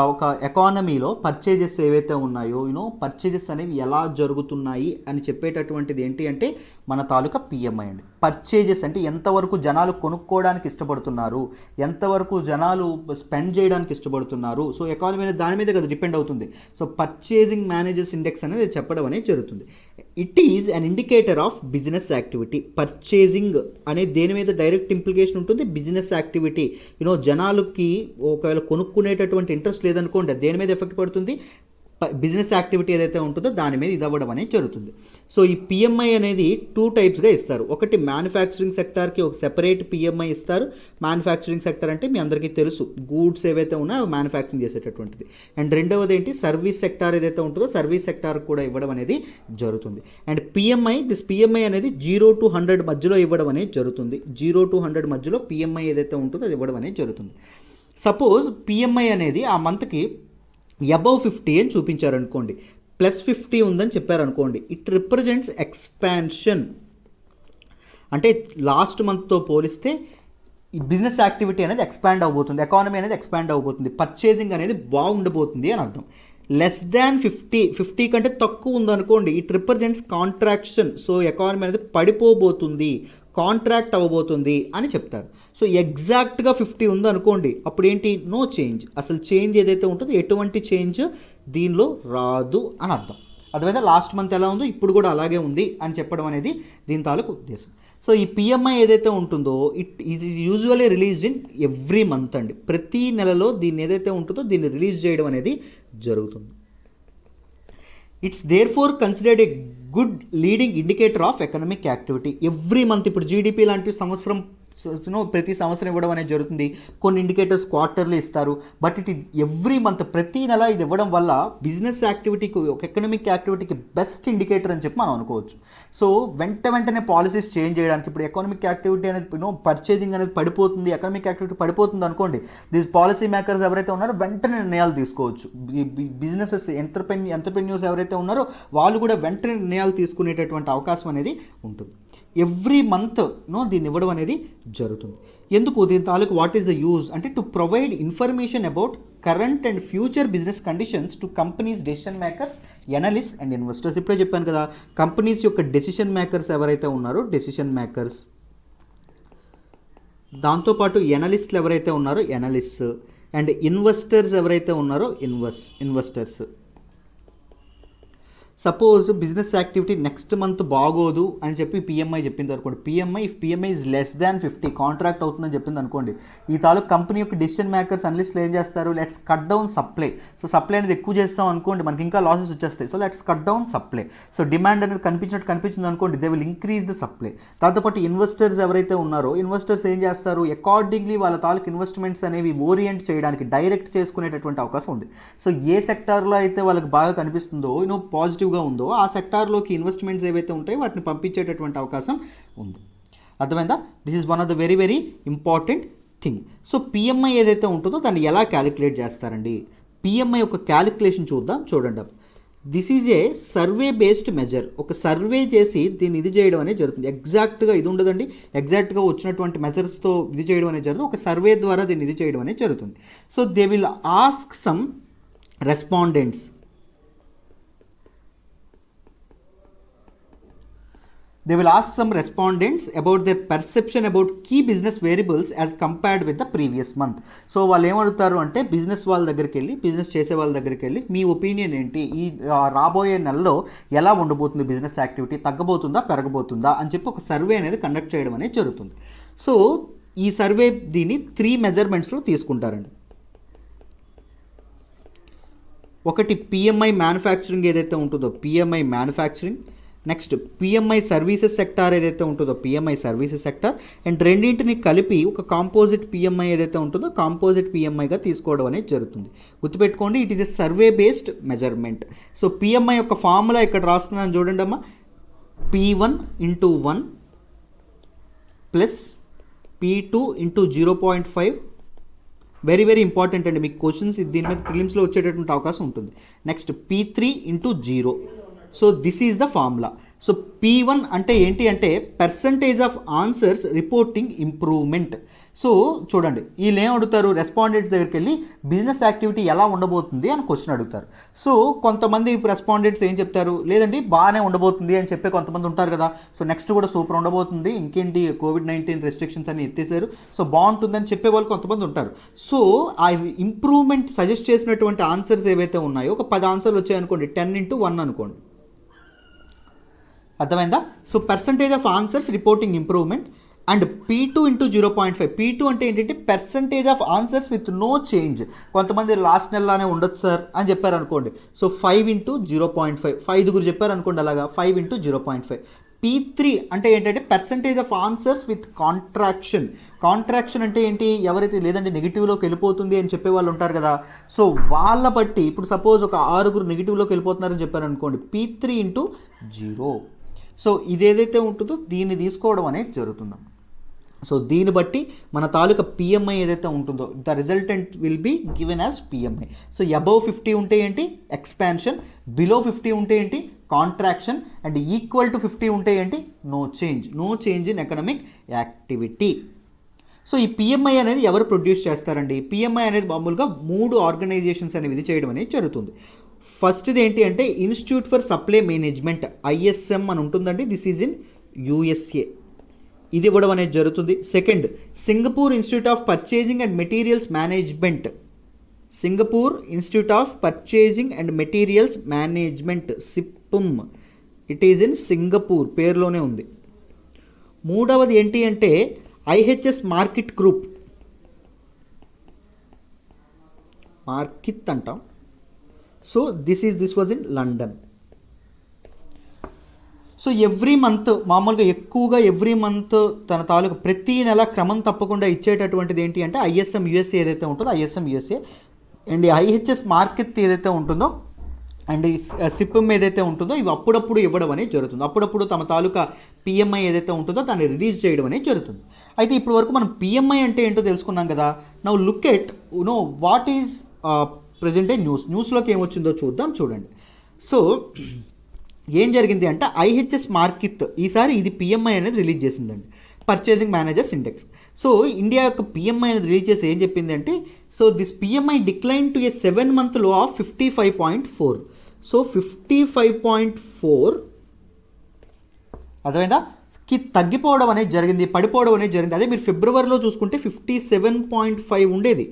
ఎకానమీలో పర్చేజెస్ ఏవైతే ఉన్నాయో పర్చేజెస్ అనేవి ఎలా జరుగుతున్నాయి అని చెప్పేటటువంటిది ఏంటి అంటే మన తాలూకా పిఎంఐ అండి. పర్చేజెస్ అంటే ఎంతవరకు జనాలు కొనుక్కోవడానికి ఇష్టపడుతున్నారు, ఎంతవరకు జనాలు స్పెండ్ చేయడానికి ఇష్టపడుతున్నారు. సో ఎకానమీ అనేది దాని మీద కదా డిపెండ్ అవుతుంది. సో పర్చేజింగ్ మేనేజర్స్ ఇండెక్స్ అనేది చెప్పడం అనేది జరుగుతుంది. It is an indicator of business activity. Purchasing అనేది దేని మీద డైరెక్ట్ ఇంప్లికేషన్ ఉంటుంది? Business activity. జనాలకి ఒకవేళ కొనుక్కునేటటువంటి ఇంట్రెస్ట్ లేదనుకోండి, దేని మీద ఎఫెక్ట్ పడుతుంది? బిజినెస్ యాక్టివిటీ ఏదైతే ఉంటుందో దాని మీద ఇది అవ్వడం అనేది జరుగుతుంది. సో ఈ పిఎంఐ అనేది 2 టైప్స్గా ఇస్తారు. ఒకటి మ్యానుఫ్యాక్చరింగ్ సెక్టార్కి ఒక సెపరేట్ పిఎంఐ ఇస్తారు. మ్యానుఫ్యాక్చరింగ్ సెక్టర్ అంటే మీ అందరికీ తెలుసు, గూడ్స్ ఏవైతే ఉన్నాయో మ్యానుఫ్యాక్చరింగ్ చేసేటటువంటిది. అండ్ రెండవది ఏంటి? సర్వీస్ సెక్టార్ ఏదైతే ఉంటుందో సర్వీస్ సెక్టార్ కూడా ఇవ్వడం అనేది జరుగుతుంది. అండ్ పిఎంఐ అనేది 0 to 100 మధ్యలో ఇవ్వడం అనేది జరుగుతుంది. 0 to 100 మధ్యలో పిఎంఐ ఏదైతే ఉంటుందో అది ఇవ్వడం అనేది జరుగుతుంది. సపోజ్ పిఎంఐ అనేది ఆ మంత్కి అబవ్ 50 అని చూపించారనుకోండి, +50 ఉందని చెప్పారనుకోండి, ఇట్ రిప్రజెంట్స్ ఎక్స్పాన్షన్. అంటే లాస్ట్ మంత్తో పోలిస్తే ఈ బిజినెస్ యాక్టివిటీ అనేది ఎక్స్పాండ్ అవబోతుంది, ఎకానమీ అనేది ఎక్స్పాండ్ అవబోతుంది, పర్చేజింగ్ అనేది బాగుండబోతుంది అని అర్థం. <50 కంటే తక్కువ ఉందనుకోండి, it represents contraction. So economy అనేది పడిపోబోతుంది, కాంట్రాక్ట్ అవ్వబోతుంది అని చెప్తారు. సో ఎగ్జాక్ట్గా 50 ఉందనుకోండి, అప్పుడు ఏంటి? No change. అసలు చేంజ్ ఏదైతే ఉంటుందో ఎటువంటి చేంజ్ దీనిలో రాదు అని అర్థం. అదేవిధంగా లాస్ట్ మంత్ ఎలా ఉందో ఇప్పుడు కూడా అలాగే ఉంది అని చెప్పడం అనేది దీని తాలూకు ఉద్దేశం. సో ఈ పిఎంఐ ఏదైతే ఉంటుందో it is usually released in every month అండి. ప్రతి నెలలో దీన్ని ఏదైతే ఉంటుందో దీన్ని రిలీజ్ చేయడం అనేది జరుగుతుంది. It's therefore considered a good leading indicator of economic activity. Every month ఇప్పుడు జీడిపి లాంటి సంవత్సరం ప్రతి సంవత్సరం ఇవ్వడం అనేది జరుగుతుంది. కొన్ని ఇండికేటర్స్ క్వార్టర్లీ ఇస్తారు. బట్ ఇట్ ఎవ్రీ మంత్ ప్రతి నెల ఇది ఇవ్వడం వల్ల బిజినెస్ యాక్టివిటీకి, ఒక ఎకనామిక్ యాక్టివిటీకి బెస్ట్ ఇండికేటర్ అని చెప్పి మనం అనుకోవచ్చు. సో వెంటనే పాలసీస్ చేంజ్ చేయడానికి, ఇప్పుడు ఎకనామిక్ యాక్టివిటీ అనేది పర్చేజింగ్ అనేది పడిపోతుంది, ఎకనామిక్ యాక్టివిటీ పడిపోతుంది అనుకోండి, దీస్ పాలసీ మేకర్స్ ఎవరైతే ఉన్నారో వెంటనే నిర్ణయాలు తీసుకోవచ్చు. బిజినెసెస్ ఎంటర్‌ప్రెన్యూర్స్ ఎవరైతే ఉన్నారో వాళ్ళు కూడా వెంటనే నిర్ణయాలు తీసుకునేటటువంటి అవకాశం అనేది ఉంటుంది. ఎవ్రీ మంత్ దీన్ని ఇవ్వడం అనేది జరుగుతుంది. ఎందుకు? దీని తాలూకు వాట్ ఈస్ ద యూజ్ అంటే to provide information about current and future business conditions to companies decision makers, analyst and investors. ఇప్పుడే చెప్పాను కదా, కంపెనీస్ యొక్క డెసిషన్ మేకర్స్ ఎవరైతే ఉన్నారో డెసిషన్ మేకర్స్, దాంతోపాటు ఎనలిస్టులు ఎవరైతే ఉన్నారో ఎనలిస్ట్స్, అండ్ ఇన్వెస్టర్స్ ఎవరైతే ఉన్నారో investors. Suppose business activity next month బాగోదు అని చెప్పి పిఎంఐ చెప్పింది అనుకోండి, if PMI is less than 50 contract అవుతుందని చెప్పింది అనుకోండి, ఈ తాలూకు కంపెనీ యొక్క డెసిషన్ మేకర్స్ అనలిస్టులు ఏం చేస్తారు? Let's cut down supply. So supply అనేది ఎక్కువ చేస్తాం అనుకోండి, మనకి ఇంకా లాసెస్ వచ్చేస్తాయి. So let's cut down supply. So demand అనేది కనిపించింది అనుకోండి, they will increase the supply. దాంతోపాటు ఇన్వెస్టర్స్ ఎవరైతే ఉన్నారో ఇన్వెస్టర్స్ ఏం చేస్తారు? అకార్డింగ్లీ వాళ్ళ తాలూకు ఇన్వెస్ట్మెంట్స్ అనేవి ఓరియంట్ చేయడానికి, డైరెక్ట్ చేసుకునేటటువంటి అవకాశం ఉంది. సో ఏ సెక్టార్లో అయితే వాళ్ళకి బాగా కనిపిస్తుందో పాజిటివ్ ఉందో ఆ సెక్టార్లోకి ఇన్వెస్ట్మెంట్స్ ఏవైతే ఉంటాయో వాటిని పంపించేటటువంటి అవకాశం ఉంది. అర్థమైందా? This is one of the very very important thing. So PMI ఏదైతే ఉంటుందో దాన్ని ఎలా క్యాలిక్యులేట్ చేస్తారండి? పిఎంఐ యొక్క క్యాలిక్యులేషన్ చూద్దాం. చూడండి, this is A survey based measure. ఒక సర్వే చేసి దీన్ని ఇది చేయడం అనేది జరుగుతుంది. ఎగ్జాక్ట్గా ఇది ఉండదండి, ఎగ్జాక్ట్గా వచ్చినటువంటి మెజర్స్తో ఇది చేయడం అనేది జరుగుతుంది. ఒక సర్వే ద్వారా దీన్ని ఇది చేయడం అనేది జరుగుతుంది. So they will ask some respondents. They will ask some respondents about their perception about key business variables as compared with the previous month. So వాళ్ళు ఏమడుగుతారు అంటే బిజినెస్ వాళ్ళ దగ్గరికి వెళ్ళి, బిజినెస్ చేసే వాళ్ళ దగ్గరికి వెళ్ళి మీ ఒపీనియన్ ఏంటి, ఈ రాబోయే నెలలో ఎలా ఉండబోతుంది బిజినెస్ యాక్టివిటీ, తగ్గబోతుందా పెరగబోతుందా అని చెప్పి ఒక సర్వే అనేది కండక్ట్ చేయడం అనేది జరుగుతుంది. సో ఈ సర్వే దీన్ని 3 మెజర్మెంట్స్లో తీసుకుంటారండి. ఒకటి పిఎంఐ మ్యానుఫ్యాక్చరింగ్ ఏదైతే ఉంటుందో PMI manufacturing, next PMI services sector ఏదైతే ఉంటుందో పిఎంఐ సర్వీసెస్ సెక్టార్, అండ్ రెండింటిని కలిపి ఒక కాంపోజిట్ పిఎంఐ ఏదైతే ఉంటుందో కాంపోజిట్ పిఎంఐగా తీసుకోవడం అనేది జరుగుతుంది. గుర్తుపెట్టుకోండి, it is a survey based measurement. So PMI యొక్క ఫార్ములా ఇక్కడ రాస్తున్నాను చూడండి అమ్మా, P1 × 1 plus P2 into 0.5 very very important అండి, మీకు క్వశ్చన్స్ దీని మీద ప్రిలిమ్స్లో వచ్చేటటువంటి అవకాశం ఉంటుంది. Next P3 into 0. So this is the formula. So P1 అంటే ఏంటి అంటే percentage of answers reporting improvement. So చూడండి, వీళ్ళు ఏం అడుగుతారు, రెస్పాండెంట్స్ దగ్గరికి వెళ్ళి బిజినెస్ యాక్టివిటీ ఎలా ఉండబోతుంది అని క్వశ్చన్ అడుగుతారు. సో కొంతమంది రెస్పాండెంట్స్ ఏం చెప్తారు, లేదండి బాగానే ఉండబోతుంది అని చెప్పే కొంతమంది ఉంటారు కదా. సో నెక్స్ట్ కూడా సూపర్ ఉండబోతుంది, ఇంకేంటి COVID-19 రెస్ట్రిక్షన్స్ అని ఎత్తేసారు, సో బాగుంటుందని చెప్పే వాళ్ళు కొంతమంది ఉంటారు. సో ఆ ఇంప్రూవ్మెంట్ సజెస్ట్ చేసినటువంటి ఆన్సర్స్ ఏవైతే ఉన్నాయో, ఒక 10 ఆన్సర్లు వచ్చాయనుకోండి, 10x1 అనుకోండి, అర్థమైందా. So percentage of answers reporting improvement and P2 into 0.5. P2 అంటే ఏంటంటే percentage of answers with no change. కొంతమంది లాస్ట్ నెలలానే ఉండొచ్చు సార్ అని చెప్పారు అనుకోండి, సో 5 ఇంటూ 0.5. 5 చెప్పారు అనుకోండి, అలాగా 5 ఇంటూ 0.5. P3 అంటే ఏంటంటే percentage of answers with contraction. Contraction అంటే ఏంటి, ఎవరైతే లేదంటే నెగిటివ్లోకి వెళ్ళిపోతుంది అని చెప్పే వాళ్ళు ఉంటారు కదా. సో వాళ్ళ బట్టి ఇప్పుడు సపోజ్ ఒక 6 నెగిటివ్లోకి వెళ్ళిపోతున్నారని చెప్పారు అనుకోండి, P3 ఇంటూ 0. సో ఇదేదైతే ఉంటుందో దీన్ని తీసుకోవడం అనేది జరుగుతుందన్నమాట. సో దీన్ని బట్టి మన తాలూకా PMI ఏదైతే ఉంటుందో, the resultant will be given as PMI. So above 50 ఉంటే ఏంటి, ఎక్స్పాన్షన్, బిలో 50 ఉంటే ఏంటి, కాంట్రాక్షన్, అండ్ ఈక్వల్ టు 50 ఉంటే ఏంటి, no change in economic activity. So ఈ PMI అనేది ఎవరు ప్రొడ్యూస్ చేస్తారండి, PMI అనేది మామూలుగా 3 ఆర్గనైజేషన్స్ అనేవి ఇది చేయడం అనేది జరుగుతుంది. ఫస్ట్ది ఏంటి అంటే institute for supply management, ISM అని ఉంటుందండి, దిస్ ఈజ్ ఇన్ USA, ఇది ఇవ్వడం అనేది జరుగుతుంది. Second, Singapore institute of purchasing and materials management, Singapore institute of purchasing and materials management, SIPM, it is in Singapore, పేరులోనే ఉంది. మూడవది ఏంటి అంటే IHS మార్కెట్ గ్రూప్, మార్కిత్ అంటాం. So this was in London. So every month మామూలుగా ఎక్కువగా every month తన తాలూకు ప్రతి నెల క్రమం తప్పకుండా ఇచ్చేటటువంటిది ఏంటి అంటే ISM USA ఏదైతే ఉంటుందో, ISM USA and IHS market ఏదైతే ఉంటుందో అండ్ సిప్మ్ ఏదైతే ఉంటుందో, ఇవి అప్పుడప్పుడు ఇవ్వడం అనేది జరుగుతుంది. అప్పుడప్పుడు తమ తాలూకా PMI ఏదైతే ఉంటుందో దాన్ని రిలీజ్ చేయడం అనేది జరుగుతుంది. అయితే ఇప్పటి వరకు మనం PMI అంటే ఏంటో తెలుసుకున్నాం కదా. Now look at what is present న్యూస్లోకి ఏమొచ్చిందో చూద్దాం. చూడండి, సో ఏం జరిగింది అంటే IHS మార్కెట్ ఈసారి ఇది PMI అనేది రిలీజ్ చేసిందండి, purchasing managers index. So India యొక్క PMI అనేది రిలీజ్ చేసి ఏం చెప్పింది అంటే, so this PMI decline to A 7-month లో ఆఫ్ 55.4. సో 55.4 అర్థమైందా కి తగ్గిపోవడం అనేది జరిగింది, పడిపోవడం అనేది జరిగింది. అదే మీరు ఫిబ్రవరిలో చూసుకుంటే 57.5 ఉండేది,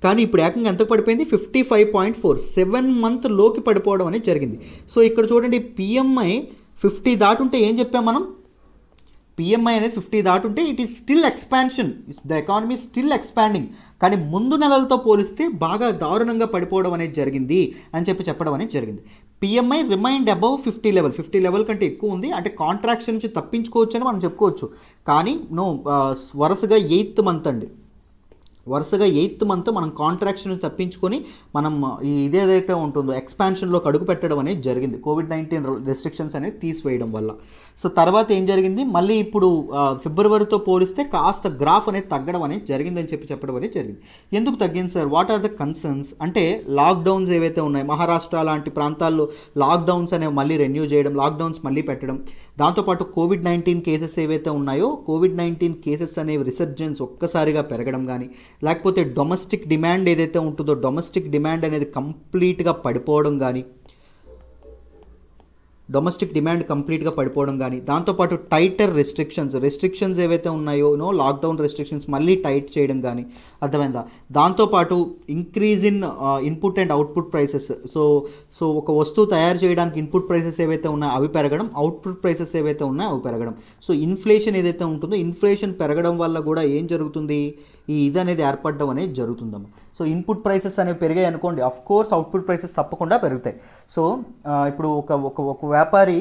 కానీ ఇప్పుడు ఏకంగా ఎంత పడిపోయింది, 55.4, 7-month లోకి పడిపోవడం అనేది జరిగింది. సో ఇక్కడ చూడండి, PMI 50 దాటుంటే ఏం చెప్పాం మనం, PMI అనేది 50 దాటుంటే it is still expansion, the economy still expanding, కానీ ముందు నెలలతో పోలిస్తే బాగా దారుణంగా పడిపోవడం అనేది జరిగింది అని చెప్పడం అనేది జరిగింది. PMI రిమైండ్ అబౌవ్ 50 లెవెల్ కంటే ఎక్కువ ఉంది, అంటే కాంట్రాక్షన్ నుంచి తప్పించుకోవచ్చు అని మనం చెప్పుకోవచ్చు. కానీ వరుసగా 8th మంత్ అండి, వరుసగా 8th మంత్ మనం కాంట్రాక్షన్ తప్పించుకొని మనం ఇదేదైతే ఉంటుందో ఎక్స్పాన్షన్లోకి అడుగు పెట్టడం అనేది జరిగింది, COVID-19 రెస్ట్రిక్షన్స్ అనేది తీసివేయడం వల్ల. సో తర్వాత ఏం జరిగింది, మళ్ళీ ఇప్పుడు ఫిబ్రవరితో పోలిస్తే కాస్త గ్రాఫ్ అనేది తగ్గడం అనేది జరిగిందని చెప్పడం అనేది జరిగింది. ఎందుకు తగ్గింది sir, what are the concerns అంటే, లాక్డౌన్స్ ఏవైతే ఉన్నాయి, మహారాష్ట్ర లాంటి ప్రాంతాల్లో లాక్డౌన్స్ అనేవి మళ్ళీ రెన్యూ చేయడం, లాక్డౌన్స్ మళ్ళీ పెట్టడం, దాంతోపాటు COVID-19 కేసెస్ ఏవైతే ఉన్నాయో COVID-19 కేసెస్ అనేవి రిసర్జెన్స్ ఒక్కసారిగా పెరగడం కానీ, లేకపోతే డొమెస్టిక్ డిమాండ్ ఏదైతే ఉంటుందో డొమెస్టిక్ డిమాండ్ అనేది కంప్లీట్గా పడిపోవడం కానీ, దాంతోపాటు టైటర్ రెస్ట్రిక్షన్స్ ఏవైతే ఉన్నాయో లాక్డౌన్ రెస్ట్రిక్షన్స్ మళ్ళీ టైట్ చేయడం కానీ, అర్థమైందా. దాంతోపాటు increase in input and output prices, so ఒక వస్తువు తయారు చేయడానికి ఇన్పుట్ ప్రైసెస్ ఏవైతే ఉన్నాయో అవి పెరగడం, అవుట్పుట్ ప్రైసెస్ ఏవైతే ఉన్నాయో అవి పెరగడం. సో ఇన్ఫ్లేషన్ ఏదైతే ఉంటుందో ఇన్ఫ్లేషన్ పెరగడం వల్ల కూడా ఏం జరుగుతుంది, ఇది అనేది ఏర్పడడం అనేది జరుగుతుందమ్మా. సో ఇన్పుట్ ప్రైసెస్ అనేవి పెరిగాయి అనుకోండి, అఫ్ కోర్స్ అవుట్పుట్ ప్రైసెస్ తప్పకుండా పెరుగుతాయి. సో ఇప్పుడు ఒక వ్యాపారి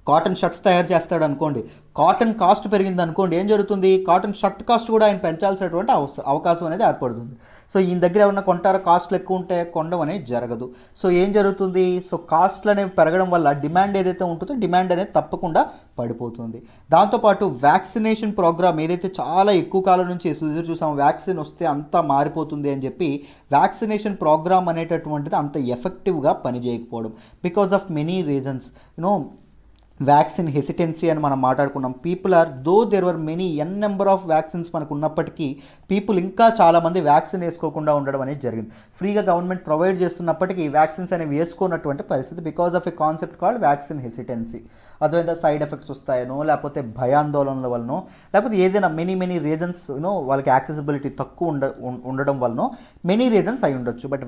కాటన్ షర్ట్స్ తయారు చేస్తాడు అనుకోండి, కాటన్ కాస్ట్ పెరిగింది అనుకోండి, ఏం జరుగుతుంది, కాటన్ షర్ట్ కాస్ట్ కూడా ఆయన పెంచాల్సినటువంటి అవకాశం అనేది ఏర్పడుతుంది. సో ఈయన దగ్గర ఏమన్నా కొంటారా, కాస్ట్లు ఎక్కువ ఉంటే కొనడం అనేది జరగదు. సో ఏం జరుగుతుంది, సో కాస్ట్లు అనేవి పెరగడం వల్ల డిమాండ్ ఏదైతే ఉంటుందో డిమాండ్ అనేది తప్పకుండా పడిపోతుంది. దాంతోపాటు వ్యాక్సినేషన్ ప్రోగ్రామ్ ఏదైతే చాలా ఎక్కువ కాలం నుంచి ఎదురు చూసాం, వ్యాక్సిన్ వస్తే అంతా మారిపోతుంది అని చెప్పి వ్యాక్సినేషన్ ప్రోగ్రామ్ అనేటటువంటిది అంత ఎఫెక్టివ్గా పనిచేయకపోవడం because of many reasons. Vaccine hesitancy అని మనం మాట్లాడుకున్నాం. People are though there were many number of vaccines మనకు ఉన్నప్పటికీ పీపుల్ ఇంకా చాలామంది వ్యాక్సిన్ వేసుకోకుండా ఉండడం అనేది జరిగింది. ఫ్రీగా గవర్నమెంట్ ప్రొవైడ్ చేస్తున్నప్పటికీ వ్యాక్సిన్స్ అనేవి వేసుకోనటువంటి పరిస్థితి because of a concept called vaccine hesitancy. అదేవిధంగా సైడ్ ఎఫెక్ట్స్ వస్తాయనో, లేకపోతే భయాందోళనల వలనో, లేకపోతే ఏదైనా మెనీ రీజన్స్ వాళ్ళకి యాక్సెసిబిలిటీ తక్కువ ఉండడం వలనో మెనీ రీజన్స్ అయి ఉండొచ్చు. బట్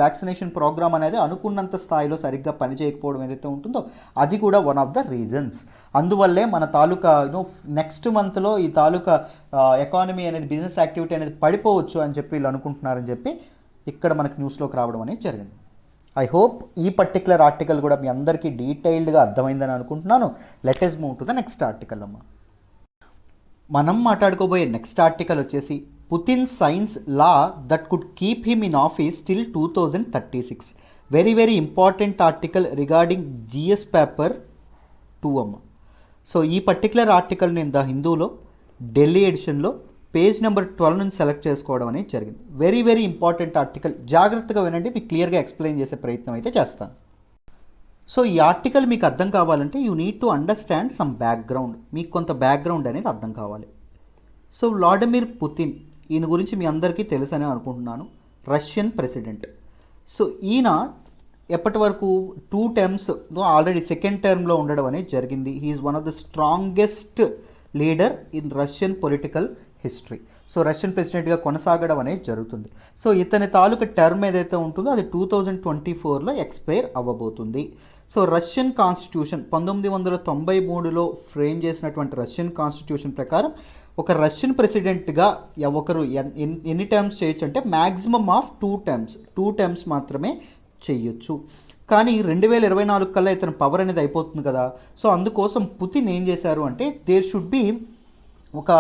వ్యాక్సినేషన్ ప్రోగ్రామ్ అనేది అనుకున్నంత స్థాయిలో సరిగ్గా పనిచేయకపోవడం ఏదైతే ఉంటుందో అది కూడా వన్ ఆఫ్ ద రీజన్స్. అందువల్లే మన తాలూకా నెక్స్ట్ మంత్లో ఈ తాలూకా ఎకానమీ అనేది, బిజినెస్ యాక్టివిటీ అనేది పడిపోవచ్చు అని చెప్పి వీళ్ళు అనుకుంటున్నారని చెప్పి ఇక్కడ మనకు న్యూస్లోకి రావడం అనేది జరిగింది. ఐ హోప్ ఈ పర్టికులర్ ఆర్టికల్ కూడా మీ అందరికీ డీటెయిల్డ్గా అర్థమైందని అనుకుంటున్నాను. Let us move to the next article అమ్మ. మనం మాట్లాడుకోబోయే నెక్స్ట్ ఆర్టికల్ వచ్చేసి Putin signs law that could keep him in office till 2036. Very important article regarding GS paper 2 అమ్మ. సో ఈ పర్టికులర్ ఆర్టికల్ నేను ద హిందూలో ఢిల్లీ ఎడిషన్లో పేజ్ నెంబర్ 12 నుంచి సెలెక్ట్ చేసుకోవడం అనేది జరిగింది. Very important article. జాగ్రత్తగా వినండి, మీకు క్లియర్గా ఎక్స్ప్లెయిన్ చేసే ప్రయత్నం అయితే చేస్తాను. సో ఈ ఆర్టికల్ మీకు అర్థం కావాలంటే you need to understand some background. మీకు కొంత బ్యాక్గ్రౌండ్ అనేది అర్థం కావాలి. సో వ్లాడిమిర్ పుతిన్, ఈయన గురించి మీ అందరికీ తెలుసని అనుకుంటున్నాను. Russian president. సో ఈయన ఎప్పటి వరకు 2 terms ఆల్రెడీ సెకండ్ టర్మ్లో ఉండడం అనేది జరిగింది. He is one of the strongest leader in Russian political history. So Russian ప్రెసిడెంట్గా కొనసాగడం అనేది జరుగుతుంది. సో ఇతని తాలూకా టర్మ్ ఏదైతే ఉంటుందో అది 2024లో ఎక్స్పైర్ అవ్వబోతుంది. సో రష్యన్ కాన్స్టిట్యూషన్ 1993లో ఫ్రేమ్ చేసినటువంటి రష్యన్ కాన్స్టిట్యూషన్ ప్రకారం ఒక రష్యన్ ప్రెసిడెంట్గా ఒకరు ఎన్ని టర్మ్స్ చేయొచ్చు అంటే మ్యాక్సిమమ్ ఆఫ్ 2 terms మాత్రమే చేయొచ్చు. కానీ 2024 కల్లా ఇతని పవర్ అనేది అయిపోతుంది కదా. సో అందుకోసం పుతిన్ ఏం చేశారు అంటే దేర్ షుడ్ బి ఒక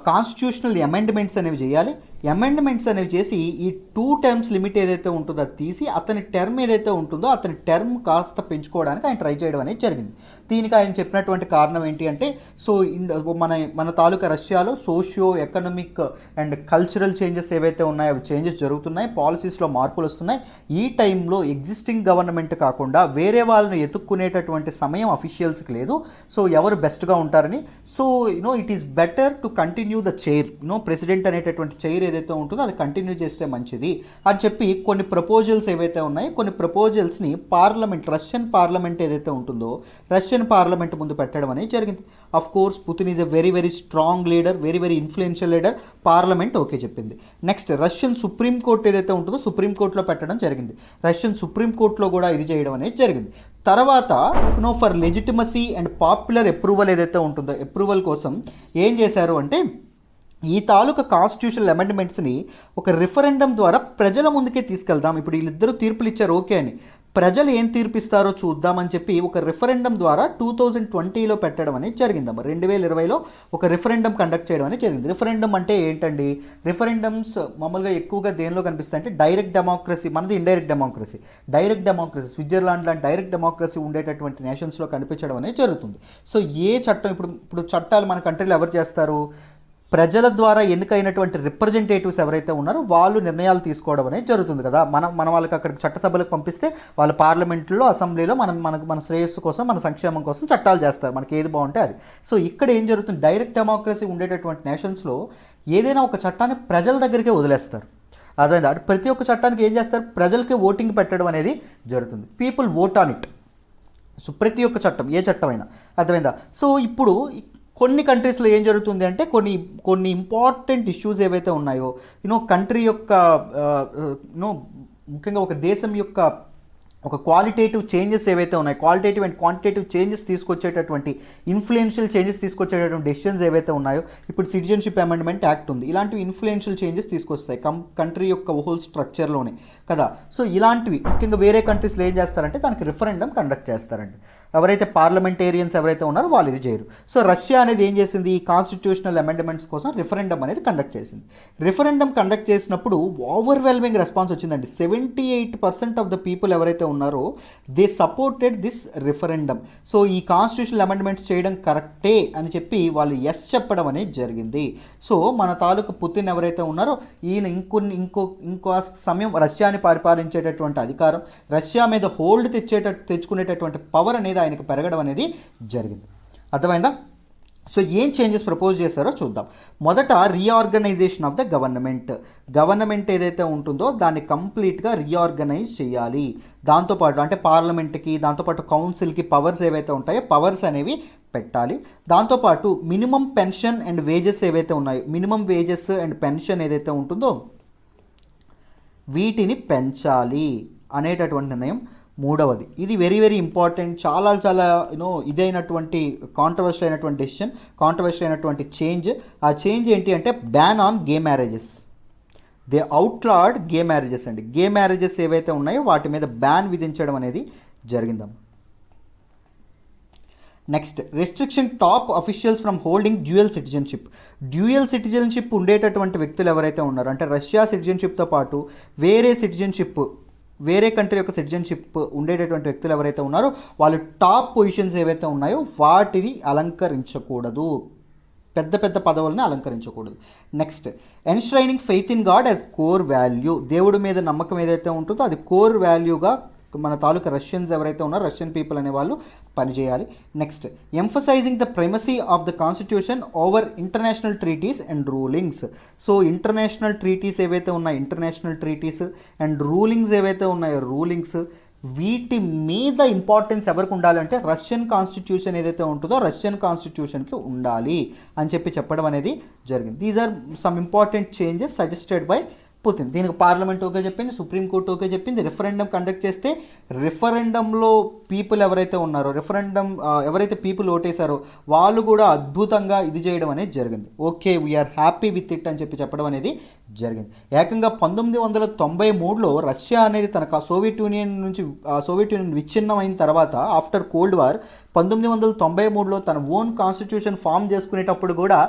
కాన్స్టిట్యూషనల్ అమెండ్మెంట్స్ అనేవి చేయాలి. అమెండ్మెంట్స్ అనేవి చేసి ఈ 2 terms లిమిట్ ఏదైతే ఉంటుందో అది తీసి అతని టర్మ్ ఏదైతే ఉంటుందో అతని టర్మ్ కాస్త పెంచుకోవడానికి ఆయన ట్రై చేయడం అనేది జరిగింది. దీనికి ఆయన చెప్పినటువంటి కారణం ఏంటి అంటే సో మన తాలూకా రష్యాలో socio economic and cultural changes ఏవైతే ఉన్నాయో అవి చేంజెస్ జరుగుతున్నాయి, పాలసీస్లో మార్పులు వస్తున్నాయి. ఈ టైంలో ఎగ్జిస్టింగ్ గవర్నమెంట్ కాకుండా వేరే వాళ్ళని ఎత్తుక్కునేటటువంటి సమయం అఫీషియల్స్కి లేదు. సో ఎవరు బెస్ట్గా ఉంటారని so it is better to continue the chair. President అనేటటువంటి చైర్ ఏదైతే ఉంటుందో అది కంటిన్యూ చేస్తే మంచిది అని చెప్పి కొన్ని ప్రపోజల్స్ ఏవైతే ఉన్నాయో కొన్ని ప్రపోజల్స్ని రష్యన్ పార్లమెంట్ ఏదైతే ఉంటుందో రష్యన్ పార్లమెంట్ ముందు పెట్టడం అనేది జరిగింది. Of course Putin is a very strong leader, very influential leader. Parliament okay చెప్పింది. నెక్స్ట్ రష్యన్ సుప్రీం కోర్ట్ ఏదైతే ఉంటుందో సుప్రీం కోర్టులో పెట్టడం జరిగింది. రష్యన్ సుప్రీం కోర్టులో కూడా ఇది చేయడం అనేది జరిగింది. తర్వాత for legitimacy and popular approval ఏదైతే ఉంటుందో అప్రూవల్ కోసం ఏం చేశారు అంటే ఈ తాలూకా కాన్స్టిట్యూషనల్ అమెండ్మెంట్స్ని ఒక రిఫరెండం ద్వారా ప్రజల ముందుకే తీసుకెళ్దాం. ఇప్పుడు వీళ్ళిద్దరూ తీర్పులు ఇచ్చారు ఓకే అని, ప్రజలు ఏం తీర్పిస్తారో చూద్దామని చెప్పి ఒక రిఫరెండం ద్వారా 2020లో పెట్టడం అనేది జరిగిందమ్మా. 2020లో ఒక రిఫరెండం కండక్ట్ చేయడం అనేది జరిగింది. రిఫరెండం అంటే ఏంటండి? రిఫరెండమ్స్ మామూలుగా ఎక్కువగా దేనిలో కనిపిస్తాయి అంటే డైరెక్ట్ డెమోక్రసీ, మనది indirect democracy. Direct democracy Switzerland లాంటి డైరెక్ట్ డెమోక్రసీ ఉండేటటువంటి నేషన్స్లో కనిపించడం అనేది జరుగుతుంది. సో ఏ చట్టం ఇప్పుడు చట్టాలు మన కంట్రీలో ఎవరు చేస్తారు? ప్రజల ద్వారా ఎన్నికైనటువంటి రిప్రజెంటేటివ్స్ ఎవరైతే ఉన్నారో వాళ్ళు నిర్ణయాలు తీసుకోవడం అనేది జరుగుతుంది కదా. మన వాళ్ళకి అక్కడికి చట్టసభలకు పంపిస్తే వాళ్ళు పార్లమెంట్లో అసెంబ్లీలో మన శ్రేయస్సు కోసం మన సంక్షేమం కోసం చట్టాలు చేస్తారు, మనకి ఏది బాగుంటే అది. సో ఇక్కడ ఏం జరుగుతుంది, డైరెక్ట్ డెమోక్రసీ ఉండేటటువంటి నేషన్స్లో ఏదైనా ఒక చట్టాన్ని ప్రజల దగ్గరికే వదిలేస్తారు. అర్థమైందా? ప్రతి ఒక్క చట్టానికి ఏం చేస్తారు, ప్రజలకి ఓటింగ్ పెట్టడం అనేది జరుగుతుంది. People vote on it. So ప్రతి ఒక్క చట్టం ఏ చట్టమైనా, అర్థమైందా? సో ఇప్పుడు కొన్ని కంట్రీస్లో ఏం జరుగుతుంది అంటే కొన్ని ఇంపార్టెంట్ ఇష్యూస్ ఏవైతే ఉన్నాయో కంట్రీ యొక్క ముఖ్యంగా ఒక దేశం యొక్క ఒక క్వాలిటేటివ్ చేంజెస్ ఏవైతే ఉన్నాయి, క్వాలిటేటివ్ అండ్ క్వాంటిటేటివ్ చేంజెస్ తీసుకొచ్చేటటువంటి ఇన్ఫ్లుయెన్షియల్ చేంజెస్ తీసుకొచ్చేటటువంటి డెసిషన్స్ ఏవైతే ఉన్నాయో, ఇప్పుడు సిటిజన్షిప్ అమెండ్మెంట్ యాక్ట్ ఉంది, ఇలాంటివి ఇన్ఫ్లుయెన్షియల్ చేంజెస్ తీసుకొస్తాయి కంట్రీ యొక్క హోల్ స్ట్రక్చర్లోనే కదా. సో ఇలాంటివి ముఖ్యంగా వేరే కంట్రీస్లో ఏం చేస్తారంటే దానికి రిఫరెండం కండక్ట్ చేస్తారండి. ఎవరైతే పార్లమెంటేరియన్స్ ఎవరైతే ఉన్నారో వాళ్ళు ఇది చేయరు. సో రష్యా అనేది ఏం చేసింది, ఈ కాన్స్టిట్యూషనల్ అమెండ్మెంట్స్ కోసం రిఫరెండం అనేది కండక్ట్ చేసింది. రిఫరెండం కండక్ట్ చేసినప్పుడు ఓవర్వెల్మింగ్ రెస్పాన్స్ వచ్చిందండి. 78% ఆఫ్ ద పీపుల్ ఎవరైతే ఉన్నారో they supported this referendum. So ఈ కాన్స్టిట్యూషనల్ అమెండ్మెంట్స్ చేయడం కరెక్టే అని చెప్పి వాళ్ళు ఎస్ చెప్పడం అనేది జరిగింది. సో మన తాలూకు పుతిన్ ఎవరైతే ఉన్నారో ఈయన ఇంకో సమయం రష్యాని పరిపాలించేటటువంటి అధికారం, రష్యా మీద హోల్డ్ తెచ్చుకునేటటువంటి పవర్ అనేది ఆయనకు పెరగడం అనేది జరిగింది. అర్థమైందా? సో ఏం చేంజెస్ ప్రపోజ్ చేశారో చూద్దాం. మొదట రీఆర్గనైజేషన్ ఆఫ్ ద గవర్నమెంట్ ఏదైతే ఉంటుందో దాన్ని కంప్లీట్గా రీఆర్గనైజ్ చేయాలి. దాంతోపాటు అంటే పార్లమెంట్కి, దాంతోపాటు కౌన్సిల్కి పవర్స్ ఏవైతే ఉంటాయో పవర్స్ అనేవి పెట్టాలి. దాంతోపాటు మినిమం పెన్షన్ అండ్ వేజెస్ ఏవైతే ఉన్నాయో, మినిమం వేజెస్ అండ్ పెన్షన్ ఏదైతే ఉంటుందో వీటిని పెంచాలి అనేటటువంటి నిర్ణయం. మూడవది, ఇది వెరీ వెరీ ఇంపార్టెంట్, చాలా ఇదైనటువంటి కాంట్రవర్షియల్ అయినటువంటి డెసిషన్, కాంట్రవర్షియల్ అయినటువంటి చేంజ్. ఆ చేంజ్ ఏంటి అంటే ban on gay marriages. They outlawed gay marriages అండి. గే మ్యారేజెస్ ఏవైతే ఉన్నాయో వాటి మీద బ్యాన్ విధించడం అనేది జరిగిందమ్మా. Next, restriction top officials from holding dual citizenship ఉండేటటువంటి వ్యక్తులు ఎవరైతే ఉన్నారో, అంటే రష్యా సిటిజన్షిప్తో పాటు వేరే కంట్రీ యొక్క సిటిజన్షిప్ ఉండేటటువంటి వ్యక్తులు ఎవరైతే ఉన్నారో వాళ్ళు టాప్ పొజిషన్స్ ఏవైతే ఉన్నాయో వాటిని అలంకరించకూడదు, పెద్ద పెద్ద పదవులను అలంకరించకూడదు. Next, enshrining faith in God as core value. దేవుడి మీద నమ్మకం ఏదైతే ఉంటుందో అది కోర్ వాల్యూగా మన తాలూకా రష్యన్స్ ఎవరైతే ఉన్నారో రష్యన్ పీపుల్ అనే వాళ్ళు పనిచేయాలి. Next, emphasising the primacy of the constitution over international treaties and rulings. So international treaties ఏవైతే ఉన్నాయో ఇంటర్నేషనల్ ట్రీటీస్ అండ్ రూలింగ్స్ ఏవైతే ఉన్నాయో రూలింగ్స్, వీటి మీద ఇంపార్టెన్స్ ఎవరికి ఉండాలంటే రష్యన్ కాన్స్టిట్యూషన్ ఏదైతే ఉంటుందో రష్యన్ కాన్స్టిట్యూషన్కి ఉండాలి అని చెప్పడం అనేది జరిగింది. These are some important changes suggested by Putin. దీనికి పార్లమెంట్ ఓకే చెప్పింది, సుప్రీంకోర్టు ఓకే చెప్పింది. రిఫరెండం కండక్ట్ చేస్తే రిఫరెండంలో పీపుల్ ఎవరైతే ఉన్నారో ఎవరైతే పీపుల్ ఓటేశారో వాళ్ళు కూడా అద్భుతంగా ఇది చేయడం అనేది జరిగింది. Okay, we're happy with it అని చెప్పడం అనేది జరిగింది. ఏకంగా 1993లో రష్యా అనేది తన సోవియట్ యూనియన్ విచ్ఛిన్నమైన తర్వాత ఆఫ్టర్ కోల్డ్ వార్ 1993లో తన ఓన్ కాన్స్టిట్యూషన్ ఫామ్ చేసుకునేటప్పుడు కూడా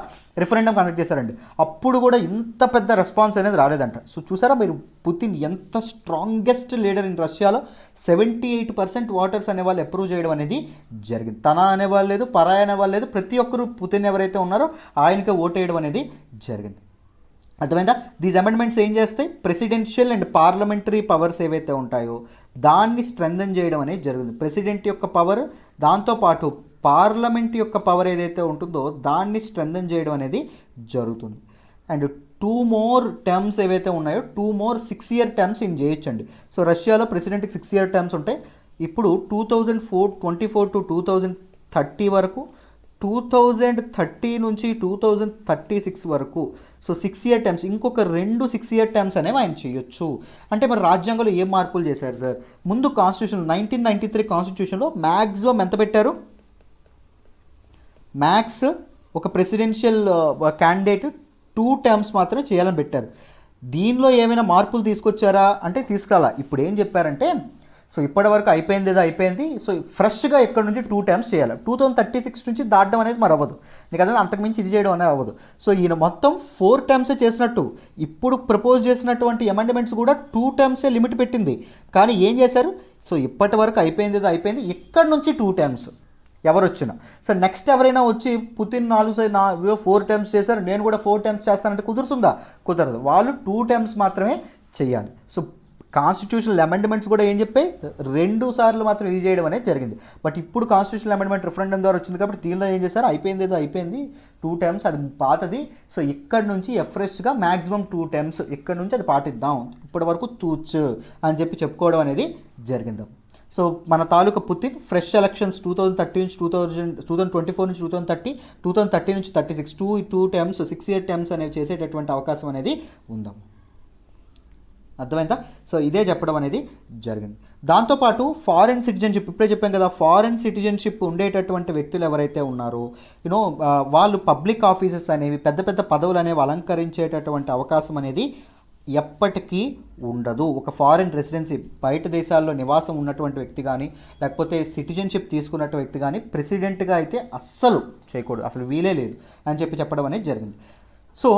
రిఫరెండం కండక్ట్ చేశారండి. అప్పుడు కూడా ఇంత పెద్ద రెస్పాన్స్ అనేది రాలేదంట. సో చూసారా మీరు, పుతిన్ ఎంత స్ట్రాంగెస్ట్ లీడర్ ఇన్ రష్యాలో 78% ఓటర్స్ అనేవాళ్ళు అప్రూవ్ చేయడం అనేది జరిగింది. తన అనేవాళ్ళు లేదు, పరాయి అనేవాళ్ళు లేదు, ప్రతి ఒక్కరు పుతిన్ ఎవరైతే ఉన్నారో ఆయనకే ఓటేయడం అనేది జరిగింది. అర్థమైందా? దీస్ అమెండ్మెంట్స్ ఏం చేస్తాయి, ప్రెసిడెన్షియల్ అండ్ పార్లమెంటరీ పవర్స్ ఏవైతే ఉంటాయో దాన్ని స్ట్రెంథన్ చేయడం అనేది జరిగింది. ప్రెసిడెంట్ యొక్క పవర్, దాంతోపాటు పార్లమెంట్ యొక్క పవర్ ఏదైతే ఉంటుందో దాన్ని స్ట్రెంథన్ చేయడం అనేది జరుగుతుంది. అండ్ 2 more టర్మ్స్ ఏవైతే ఉన్నాయో 2 more 6-year టర్మ్స్ ఇన్ చేయొచ్చండి. సో రష్యాలో ప్రెసిడెంట్కి 6-year టర్మ్స్ ఉంటాయి. ఇప్పుడు 2024 to 2030 వరకు, 2030 నుంచి 2036 వరకు, సో 6-year టర్మ్స్, ఇంకొక 2 6-year టర్మ్స్ అనేవి ఆయన చేయొచ్చు. అంటే మరి రాజ్యాంగంలో ఏం మార్పులు చేశారు సార్? ముందు కాన్స్టిట్యూషన్ 1993 కాన్స్టిట్యూషన్లో మ్యాక్సిమం ఎంత పెట్టారు? మ్యాక్స్ ఒక ప్రెసిడెన్షియల్ క్యాండిడేట్ 2 టర్మ్స్ మాత్రమే చేయాలని పెట్టారు. దీనిలో ఏమైనా మార్పులు తీసుకొచ్చారా అంటే తీసుకురాలా. ఇప్పుడు ఏం చెప్పారంటే, సో ఇప్పటివరకు అయిపోయింది, సో ఫ్రెష్గా ఇక్కడ నుంచి 2 టర్మ్స్ చేయాలి. 2036 నుంచి దాటడం అనేది మరి అవ్వదు, నీకు అదే అంతకుమించి ఇది చేయడం అనేది అవ్వదు. సో ఈయన మొత్తం 4 టర్మ్సే చేసినట్టు. ఇప్పుడు ప్రపోజ్ చేసినటువంటి అమెండ్మెంట్స్ కూడా 2 టర్మ్సే లిమిట్ పెట్టింది. కానీ ఏం చేశారు, సో ఇప్పటి వరకు అయిపోయింది, ఇక్కడ నుంచి 2 టర్మ్స్ ఎవరు వచ్చినా. సో నెక్స్ట్ ఎవరైనా వచ్చి పుతిన్ 4 టర్మ్స్ చేశారు, నేను కూడా 4 టర్మ్స్ చేస్తానంటే కుదురుతుందా? కుదరదు. వాళ్ళు 2 టర్మ్స్ మాత్రమే చేయాలి. సో కాన్స్టిట్యూషనల్ అమెండ్మెంట్స్ కూడా ఏం చెప్పాయి, 2 సార్లు మాత్రం ఇది చేయడం అనేది జరిగింది. బట్ ఇప్పుడు కాన్స్టిట్యూషనల్ అమెండ్మెంట్ రిఫరెండం ద్వారా వచ్చింది కాబట్టి దీనిలో ఏం చేశారు, అయిపోయింది 2 టర్మ్స్, అది పాతది. సో ఇక్కడ నుంచి ఫ్రెష్గా మ్యాక్సిమం 2 టర్మ్స్ ఇక్కడ నుంచి అది పాటిద్దాం, ఇప్పటి వరకు తూచ్ అని చెప్పుకోవడం అనేది జరిగింది. సో మన తాలూకా పుతిన్ ఫ్రెష్ ఎలక్షన్స్ 2030 నుంచి 2024 నుంచి 2030 నుంచి 36 2 టర్మ్స్ 6-year టర్మ్స్ అనేవి చేసేటటువంటి అవకాశం అనేది ఉందాం. అర్థమైందా? సో ఇదే చెప్పడం అనేది జరిగింది. దాంతోపాటు ఫారెన్ సిటిజన్షిప్, ఇప్పుడే చెప్పాం కదా, ఫారెన్ సిటిజన్షిప్ ఉండేటటువంటి వ్యక్తులు ఎవరైతే ఉన్నారో వాళ్ళు పబ్లిక్ ఆఫీసెస్ అనేవి పెద్ద పెద్ద పదవులు అనేవి అలంకరించేటటువంటి అవకాశం అనేది ఎప్పటికీ ఉండదు. ఒక ఫారిన్ రెసిడెన్సీ బయట దేశాల్లో నివాసం ఉన్నటువంటి వ్యక్తి కానీ లేకపోతే సిటిజన్షిప్ తీసుకున్నటువంటి వ్యక్తి కానీ ప్రెసిడెంట్గా అయితే అస్సలు చేయకూడదు, అసలు వీలే లేదు అని చెప్పడం అనేది జరిగింది. సో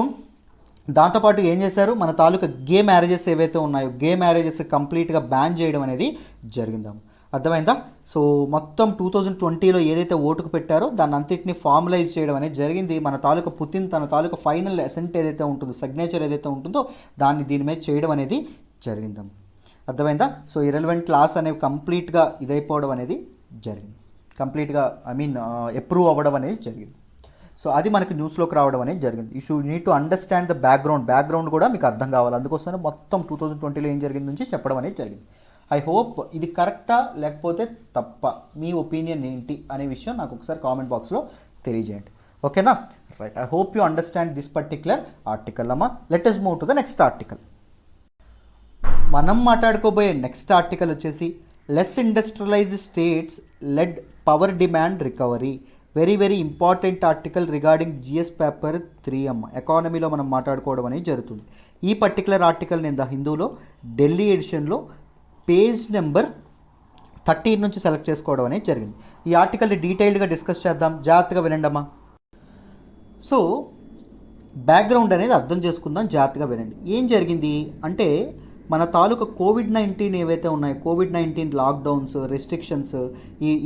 దాంతోపాటు ఏం చేశారు, మన తాలూకా గే మ్యారేజెస్ ఏవైతే ఉన్నాయో గే మ్యారేజెస్ కంప్లీట్గా బ్యాన్ చేయడం అనేది జరిగిందాం. అర్థమైందా? సో మొత్తం 2020లో ఏదైతే ఓటుకు పెట్టారో దాన్ని అంతటిని ఫార్మలైజ్ చేయడం అనేది జరిగింది. మన తాలూకా పుతిన్ తన తాలూకా ఫైనల్ అసెంట్ ఏదైతే ఉంటుందో, సిగ్నేచర్ ఏదైతే ఉంటుందో దాన్ని దీని మీద చేయడం అనేది జరిగిందాం. అర్థమైందా? సో ఇర్రెలవెంట్ లాస్ అనేవి కంప్లీట్గా ఇదైపోవడం అనేది జరిగింది, కంప్లీట్గా అప్రూవ్ అవ్వడం అనేది జరిగింది. సో అది మనకి న్యూస్లోకి రావడం అనేది జరిగింది. You should need to understand the background కూడా మీకు అర్థం కావాలి. అందుకోసమే మొత్తం 2020లో ఏం జరిగింది నుంచి చెప్పడం అనేది జరిగింది. ఐ హోప్ ఇది కరెక్టా లేకపోతే తప్ప, మీ ఒపీనియన్ ఏంటి అనే విషయం నాకు ఒకసారి కామెంట్ బాక్స్లో తెలియజేయండి. ఓకేనా? Right. I hope you understand this particular article అమ్మా. Let us move to the next article. మనం మాట్లాడుకోబోయే నెక్స్ట్ ఆర్టికల్ వచ్చేసి less industrialized states led power demand recovery. Very important article regarding GS paper 3 అమ్మ. ఎకానమీలో మనం మాట్లాడుకోవడం అనేది జరుగుతుంది. ఈ పర్టికులర్ ఆర్టికల్ నేను ద హిందూలో ఢిల్లీ ఎడిషన్లో పేజ్ నెంబర్ 13 నుంచి సెలెక్ట్ చేసుకోవడం అనేది జరిగింది. ఈ ఆర్టికల్ని డీటెయిల్డ్గా డిస్కస్ చేద్దాం, జాగ్రత్తగా వినండి అమ్మా. సో బ్యాక్గ్రౌండ్ అనేది అర్థం చేసుకుందాం, జాగ్రత్తగా వినండి. ఏం జరిగింది అంటే మన తాలూకా కోవిడ్-19 ఏవైతే ఉన్నాయో, కోవిడ్-19 లాక్డౌన్స్, రెస్ట్రిక్షన్స్,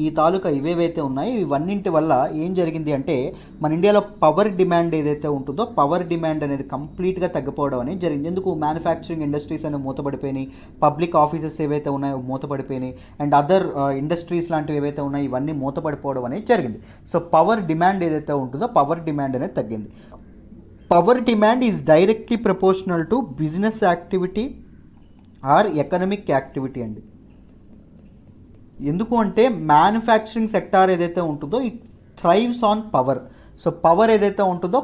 ఈ తాలూకా ఇవేవైతే ఉన్నాయో ఇవన్నింటి వల్ల ఏం జరిగింది అంటే మన ఇండియాలో పవర్ డిమాండ్ ఏదైతే ఉంటుందో పవర్ డిమాండ్ అనేది కంప్లీట్గా తగ్గిపోవడం అనేది జరిగింది. ఎందుకు? మ్యానుఫ్యాక్చరింగ్ ఇండస్ట్రీస్ అనేవి మూతపడిపోయినాయి, పబ్లిక్ ఆఫీసెస్ ఏవైతే ఉన్నాయో మూతపడిపోయినాయి, అండ్ అదర్ ఇండస్ట్రీస్ లాంటివి ఏవైతే ఉన్నాయో ఇవన్నీ మూతపడిపోవడం అనేది జరిగింది. సో పవర్ డిమాండ్ ఏదైతే ఉంటుందో పవర్ డిమాండ్ అనేది తగ్గింది. Power demand is directly proportional to business activity are economic activity అండి. ఎందుకు అంటే మ్యానుఫ్యాక్చరింగ్ సెక్టార్ ఏదైతే ఉంటుందో it thrives on power. So power ఏదైతే ఉంటుందో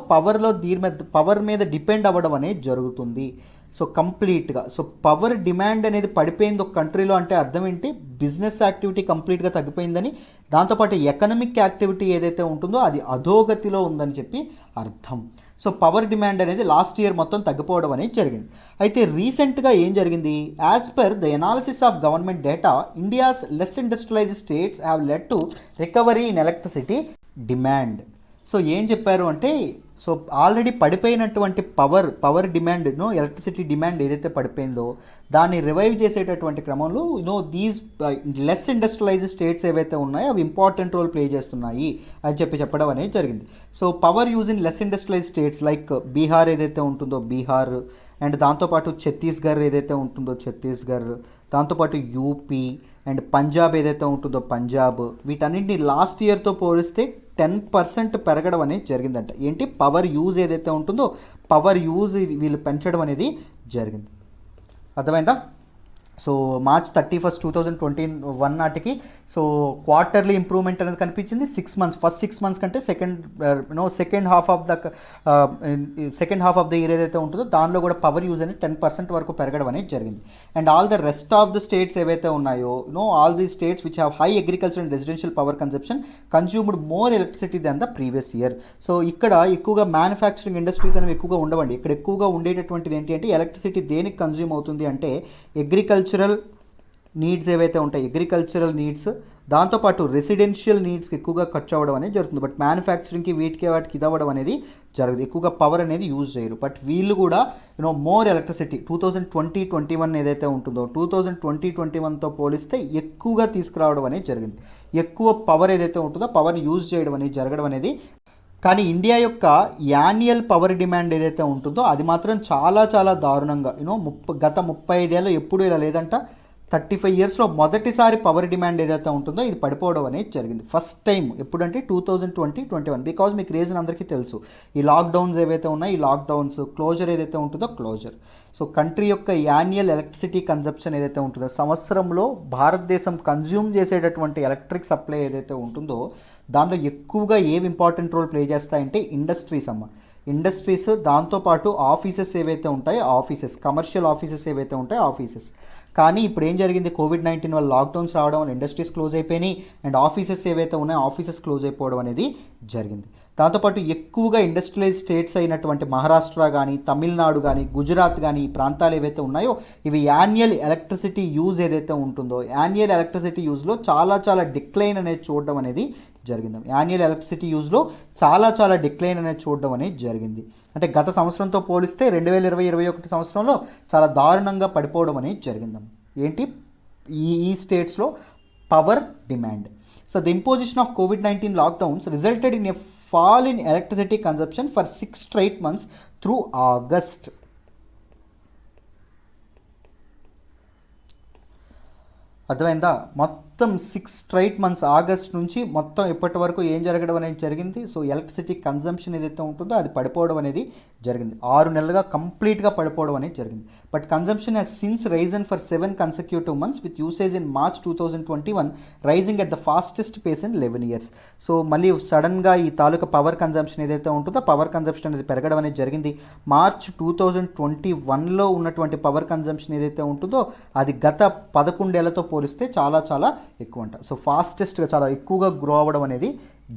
పవర్ మీద డిపెండ్ అవ్వడం అనేది జరుగుతుంది. సో కంప్లీట్గా సో పవర్ డిమాండ్ అనేది పడిపోయింది ఒక కంట్రీలో అంటే అర్థం ఏంటి? బిజినెస్ యాక్టివిటీ కంప్లీట్గా తగ్గిపోయిందని, దాంతోపాటు ఎకనమిక్ యాక్టివిటీ ఏదైతే ఉంటుందో అది అధోగతిలో ఉందని చెప్పి అర్థం. సో పవర్ డిమాండ్ అనేది లాస్ట్ ఇయర్ మొత్తం తగ్గిపోవడం అనేది జరిగింది. అయితే రీసెంట్గా ఏం జరిగింది? As per the analysis of government data India's less industrialized states have led to recovery in electricity demand. So ఏం చెప్పారు అంటే సో ఆల్రెడీ పడిపోయినటువంటి పవర్ డిమాండ్ను ఎలక్ట్రిసిటీ డిమాండ్ ఏదైతే పడిపోయిందో దాన్ని రివైవ్ చేసేటటువంటి క్రమంలో దీస్ లెస్ ఇండస్ట్రియలైజ్డ్ స్టేట్స్ ఏవైతే ఉన్నాయో అవి ఇంపార్టెంట్ రోల్ ప్లే చేస్తున్నాయి అని చెప్పడం అనేది జరిగింది. So power use in less industrialized states like Bihar ఏదైతే ఉంటుందో బీహార్, అండ్ దాంతోపాటు ఛత్తీస్గఢ్ ఏదైతే ఉంటుందో ఛత్తీస్గఢ్, దాంతోపాటు యూపీ అండ్ పంజాబ్ ఏదైతే ఉంటుందో పంజాబ్, వీటన్నింటినీ లాస్ట్ ఇయర్తో పోలిస్తే 10% పెరగడం అనేది జరిగిందంట. ఏంటి? పవర్ యూజ్ ఏదైతే ఉంటుందో పవర్ యూజ్ వీళ్ళు పెంచడం అనేది జరిగింది. అర్థమైందా? సో మార్చ్ 31, 2021 నాటికి సో క్వార్టర్లీ ఇంప్రూవ్మెంట్ అనేది కనిపించింది. 6 months, ఫస్ట్ 6 months కంటే second half of the year ఏదైతే ఉంటుందో దానిలో కూడా పవర్ యూజ్ అనేది 10% వరకు పెరగడం అనేది జరిగింది. And all the rest of the states ఏవైతే ఉన్నాయో all the states which have high agriculture and residential power consumption consumed more electricity than the previous year. So ఇక్కడ ఎక్కువగా మ్యానుఫ్యాక్చరింగ్ ఇండస్ట్రీస్ అనేవి ఎక్కువగా ఉండవండి. ఇక్కడ ఎక్కువగా ఉండేటటువంటిది ఏంటి అంటే ఎలక్ట్రిసిటీ దేనికి కన్స్యూమ్ అవుతుంది అంటే అగ్రికల్చరల్ నీడ్స్ ఏవైతే ఉంటాయి అగ్రికల్చరల్ నీడ్స్, దాంతోపాటు రెసిడెన్షియల్ నీడ్స్కి ఎక్కువగా ఖర్చు అవ్వడం అనేది జరుగుతుంది. బట్ మ్యానుఫ్యాక్చరింగ్కి వాటికి ఇది అవ్వడం అనేది జరగదు, ఎక్కువగా పవర్ అనేది యూజ్ చేయరు. బట్ వీళ్ళు కూడా మోర్ ఎలక్ట్రిసిటీ 2020-21 ఏదైతే ఉంటుందో 2020-21తో పోలిస్తే ఎక్కువగా తీసుకురావడం అనేది జరిగింది. ఎక్కువ పవర్ ఏదైతే ఉంటుందో పవర్ యూజ్ చేయడం అనేది జరగడం అనేది. కానీ ఇండియా యొక్క యాన్యువల్ పవర్ డిమాండ్ ఏదైతే ఉంటుందో అది మాత్రం చాలా దారుణంగా గత 35 ఏళ్ళు ఎప్పుడు ఇలా లేదంట. 35 yearsలో మొదటిసారి పవర్ డిమాండ్ ఏదైతే ఉంటుందో ఇది పడిపోవడం అనేది జరిగింది. ఫస్ట్ టైం ఎప్పుడంటే 2020-21. బికాజ్ మీకు రీజన్ అందరికీ తెలుసు, ఈ లాక్డౌన్స్ ఏవైతే ఉన్నాయో ఈ లాక్డౌన్స్ క్లోజర్ ఏదైతే ఉంటుందో క్లోజర్. సో కంట్రీ యొక్క యాన్యువల్ ఎలక్ట్రిసిటీ కన్జంప్షన్ ఏదైతే ఉంటుందో సంవత్సరంలో భారతదేశం కన్జ్యూమ్ చేసేటటువంటి ఎలక్ట్రిక్ సప్లై ఏదైతే ఉంటుందో దాంట్లో ఎక్కువగా ఏవి ఇంపార్టెంట్ రోల్ ప్లే చేస్తాయంటే ఇండస్ట్రీస్ అమ్మ. ఇండస్ట్రీస్, దాంతోపాటు ఆఫీసెస్ ఏవైతే ఉంటాయో ఆఫీసెస్, కమర్షియల్ ఆఫీసెస్ ఏవైతే ఉంటాయో ఆఫీసెస్. కానీ ఇప్పుడు ఏం జరిగింది, కోవిడ్-19 వల్ల లాక్డౌన్స్ రావడం వల్ల ఇండస్ట్రీస్ క్లోజ్ అయిపోయినాయి అండ్ ఆఫీసెస్ ఏవైతే ఉన్నాయో ఆఫీసెస్ క్లోజ్ అయిపోవడం అనేది జరిగింది. దాంతోపాటు ఎక్కువగా ఇండస్ట్రియలైజ్ స్టేట్స్ అయినటువంటి మహారాష్ట్ర కానీ, తమిళనాడు కానీ, గుజరాత్ కానీ ఈ ప్రాంతాలు ఏవైతే ఉన్నాయో ఇవి యాన్యువల్ ఎలక్ట్రిసిటీ యూజ్ ఏదైతే ఉంటుందో యాన్యువల్ ఎలక్ట్రిసిటీ యూజ్లో చాలా డిక్లైన్ అనేది చూడడం అనేది జరిగింది. యాన్యువల్ ఎలక్ట్రిసిటీ యూజ్లో చాలా డిక్లైన్ అనేది చూడడం అనేది జరిగింది. అంటే గత సంవత్సరంతో పోలిస్తే 2020-21 సంవత్సరంలో చాలా దారుణంగా పడిపోవడం అనేది జరిగింది. ఏంటి ఈ స్టేట్స్లో power demand. So the imposition of COVID-19 lockdowns resulted in a fall in electricity consumption for 6 straight months through August. అర్థమైందా? మొత్తం 6 స్ట్రైట్ మంత్స్ ఆగస్ట్ నుంచి మొత్తం ఇప్పటి వరకు ఏం జరగడం అనేది జరిగింది. సో ఎలక్ట్రిసిటీ కన్జంప్షన్ ఏదైతే ఉంటుందో అది పడిపోవడం అనేది జరిగింది. 6 నెలలుగా కంప్లీట్గా పడిపోవడం అనేది జరిగింది. But consumption has since risen for 7 consecutive months with usage in March 2021 rising at the fastest pace in 11 years. So మళ్ళీ సడన్గా ఈ తాలూకా పవర్ కన్జంప్షన్ ఏదైతే ఉంటుందో పవర్ కన్జంప్షన్ అనేది పెరగడం అనేది జరిగింది. మార్చ్ 2021లో ఉన్నటువంటి పవర్ కన్జంప్షన్ ఏదైతే ఉంటుందో అది గత 11 ఏళ్లతో పోలిస్తే చాలా ఎక్కువ అంట. సో ఫాస్టెస్ట్గా చాలా ఎక్కువగా గ్రో అవ్వడం అనేది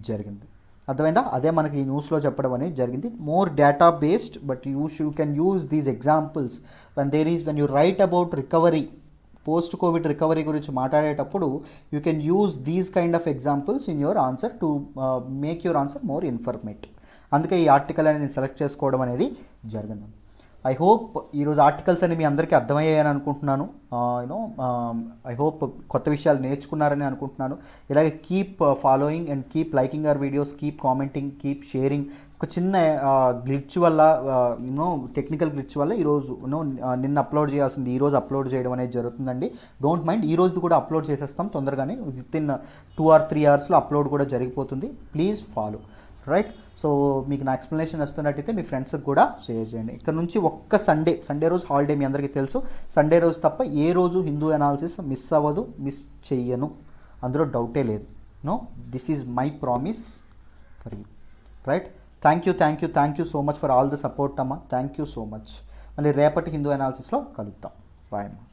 జరిగింది. అర్థమైందా? అదే మనకి ఈ న్యూస్లో చెప్పడం అనేది జరిగింది. More data based but you can use these examples when you write about recovery, post Covid recovery గురించి మాట్లాడేటప్పుడు you can use these kind of examples in your answer to make your answer more informative. అందుకే ఈ article అనేది నేను select చేసుకోవడం అనేది జరిగింది. I hope ఈరోజు ఆర్టికల్స్ అని మీ అందరికీ అర్థమయ్యాయని అనుకుంటున్నాను. ఐ హోప్ కొత్త విషయాలు నేర్చుకున్నారని అనుకుంటున్నాను. ఇలాగే keep following and keep liking our videos, keep commenting, keep sharing. ఒక చిన్న గ్లిచ్ వల్ల టెక్నికల్ గ్లిచ్ వల్ల ఈరోజు నిన్న అప్లోడ్ చేయాల్సింది ఈరోజు అప్లోడ్ చేయడం అనేది జరుగుతుందండి. డోంట్ మైండ్, ఈ రోజు కూడా అప్లోడ్ చేసేస్తాం తొందరగానే. With in 2 or 3 hours upload కూడా జరిగిపోతుంది. Please follow, right? సో మీకు నా ఎక్స్ప్లెనేషన్ వస్తున్నట్టయితే మీ ఫ్రెండ్స్కి కూడా షేర్ చేయండి. ఇక్కడ నుంచి ఒక్క సండే రోజు హాలిడే మీ అందరికీ తెలుసు. సండే రోజు తప్ప ఏ రోజు హిందూ అనాలిసిస్ మిస్ అవ్వదు, మిస్ చెయ్యను, అందులో డౌటే లేదు. This is my promise for you, right? Thank you so much for all the support అమ్మా. Thank you so much. మళ్ళీ రేపటి హిందూ అనాలిసిస్లో కలుద్దాం. బాయ్ అమ్మా.